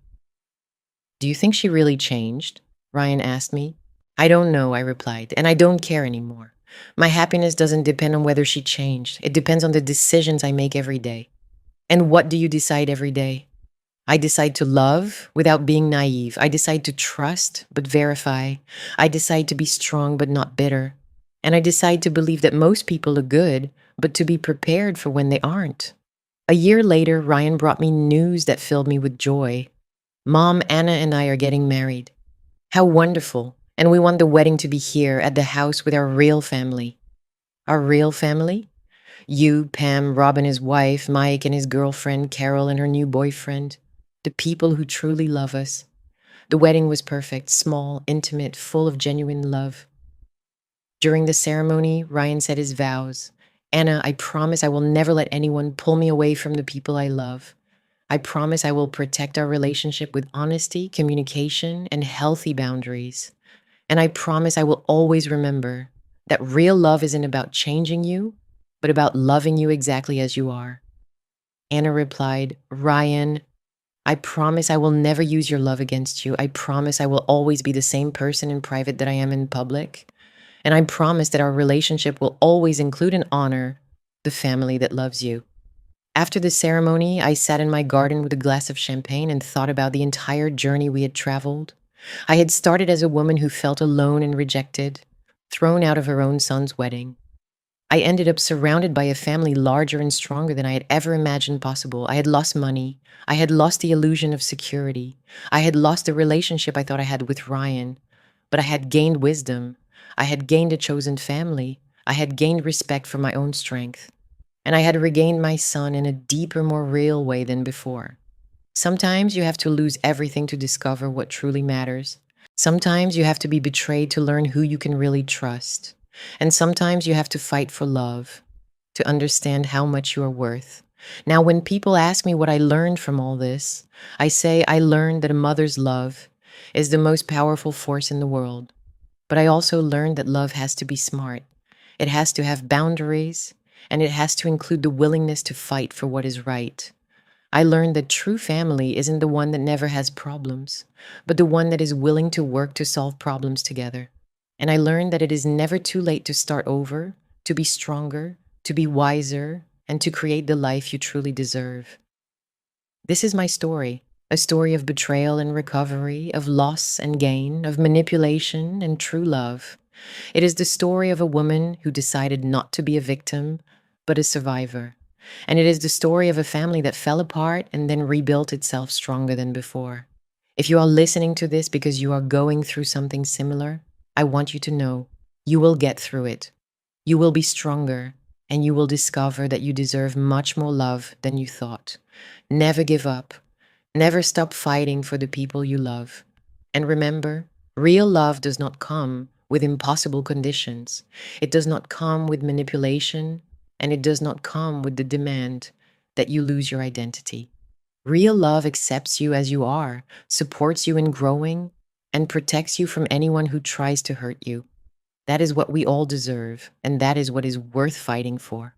Do you think she really changed? Ryan asked me. I don't know, I replied, and I don't care anymore. My happiness doesn't depend on whether she changed. It depends on the decisions I make every day. And what do you decide every day? I decide to love without being naive. I decide to trust but verify. I decide to be strong but not bitter. And I decide to believe that most people are good, but to be prepared for when they aren't. A year later, Ryan brought me news that filled me with joy. Mom, Anna, and I are getting married. How wonderful. And we want the wedding to be here at the house with our real family. Our real family? You, Pam, Rob and his wife, Mike and his girlfriend, Carol and her new boyfriend. The people who truly love us. The wedding was perfect, small, intimate, full of genuine love. During the ceremony, Ryan said his vows. Anna, I promise I will never let anyone pull me away from the people I love. I promise I will protect our relationship with honesty, communication, and healthy boundaries. And I promise I will always remember that real love isn't about changing you, but about loving you exactly as you are. Anna replied, Ryan, I promise I will never use your love against you. I promise I will always be the same person in private that I am in public. And I promise that our relationship will always include and honor the family that loves you. After the ceremony, I sat in my garden with a glass of champagne and thought about the entire journey we had traveled. I had started as a woman who felt alone and rejected, thrown out of her own son's wedding. I ended up surrounded by a family larger and stronger than I had ever imagined possible. I had lost money. I had lost the illusion of security. I had lost the relationship I thought I had with Ryan. But I had gained wisdom. I had gained a chosen family. I had gained respect for my own strength. And I had regained my son in a deeper, more real way than before. Sometimes you have to lose everything to discover what truly matters. Sometimes you have to be betrayed to learn who you can really trust. And sometimes you have to fight for love, to understand how much you are worth. Now, when people ask me what I learned from all this, I say I learned that a mother's love is the most powerful force in the world. But I also learned that love has to be smart. It has to have boundaries, and it has to include the willingness to fight for what is right. I learned that true family isn't the one that never has problems, but the one that is willing to work to solve problems together. And I learned that it is never too late to start over, to be stronger, to be wiser, and to create the life you truly deserve. This is my story, a story of betrayal and recovery, of loss and gain, of manipulation and true love. It is the story of a woman who decided not to be a victim, but a survivor. And it is the story of a family that fell apart and then rebuilt itself stronger than before. If you are listening to this because you are going through something similar, I want you to know you will get through it. You will be stronger, and you will discover that you deserve much more love than you thought. Never give up. Never stop fighting for the people you love. And remember, real love does not come with impossible conditions. It does not come with manipulation, and it does not come with the demand that you lose your identity. Real love accepts you as you are, supports you in growing, and protects you from anyone who tries to hurt you. That is what we all deserve, and that is what is worth fighting for.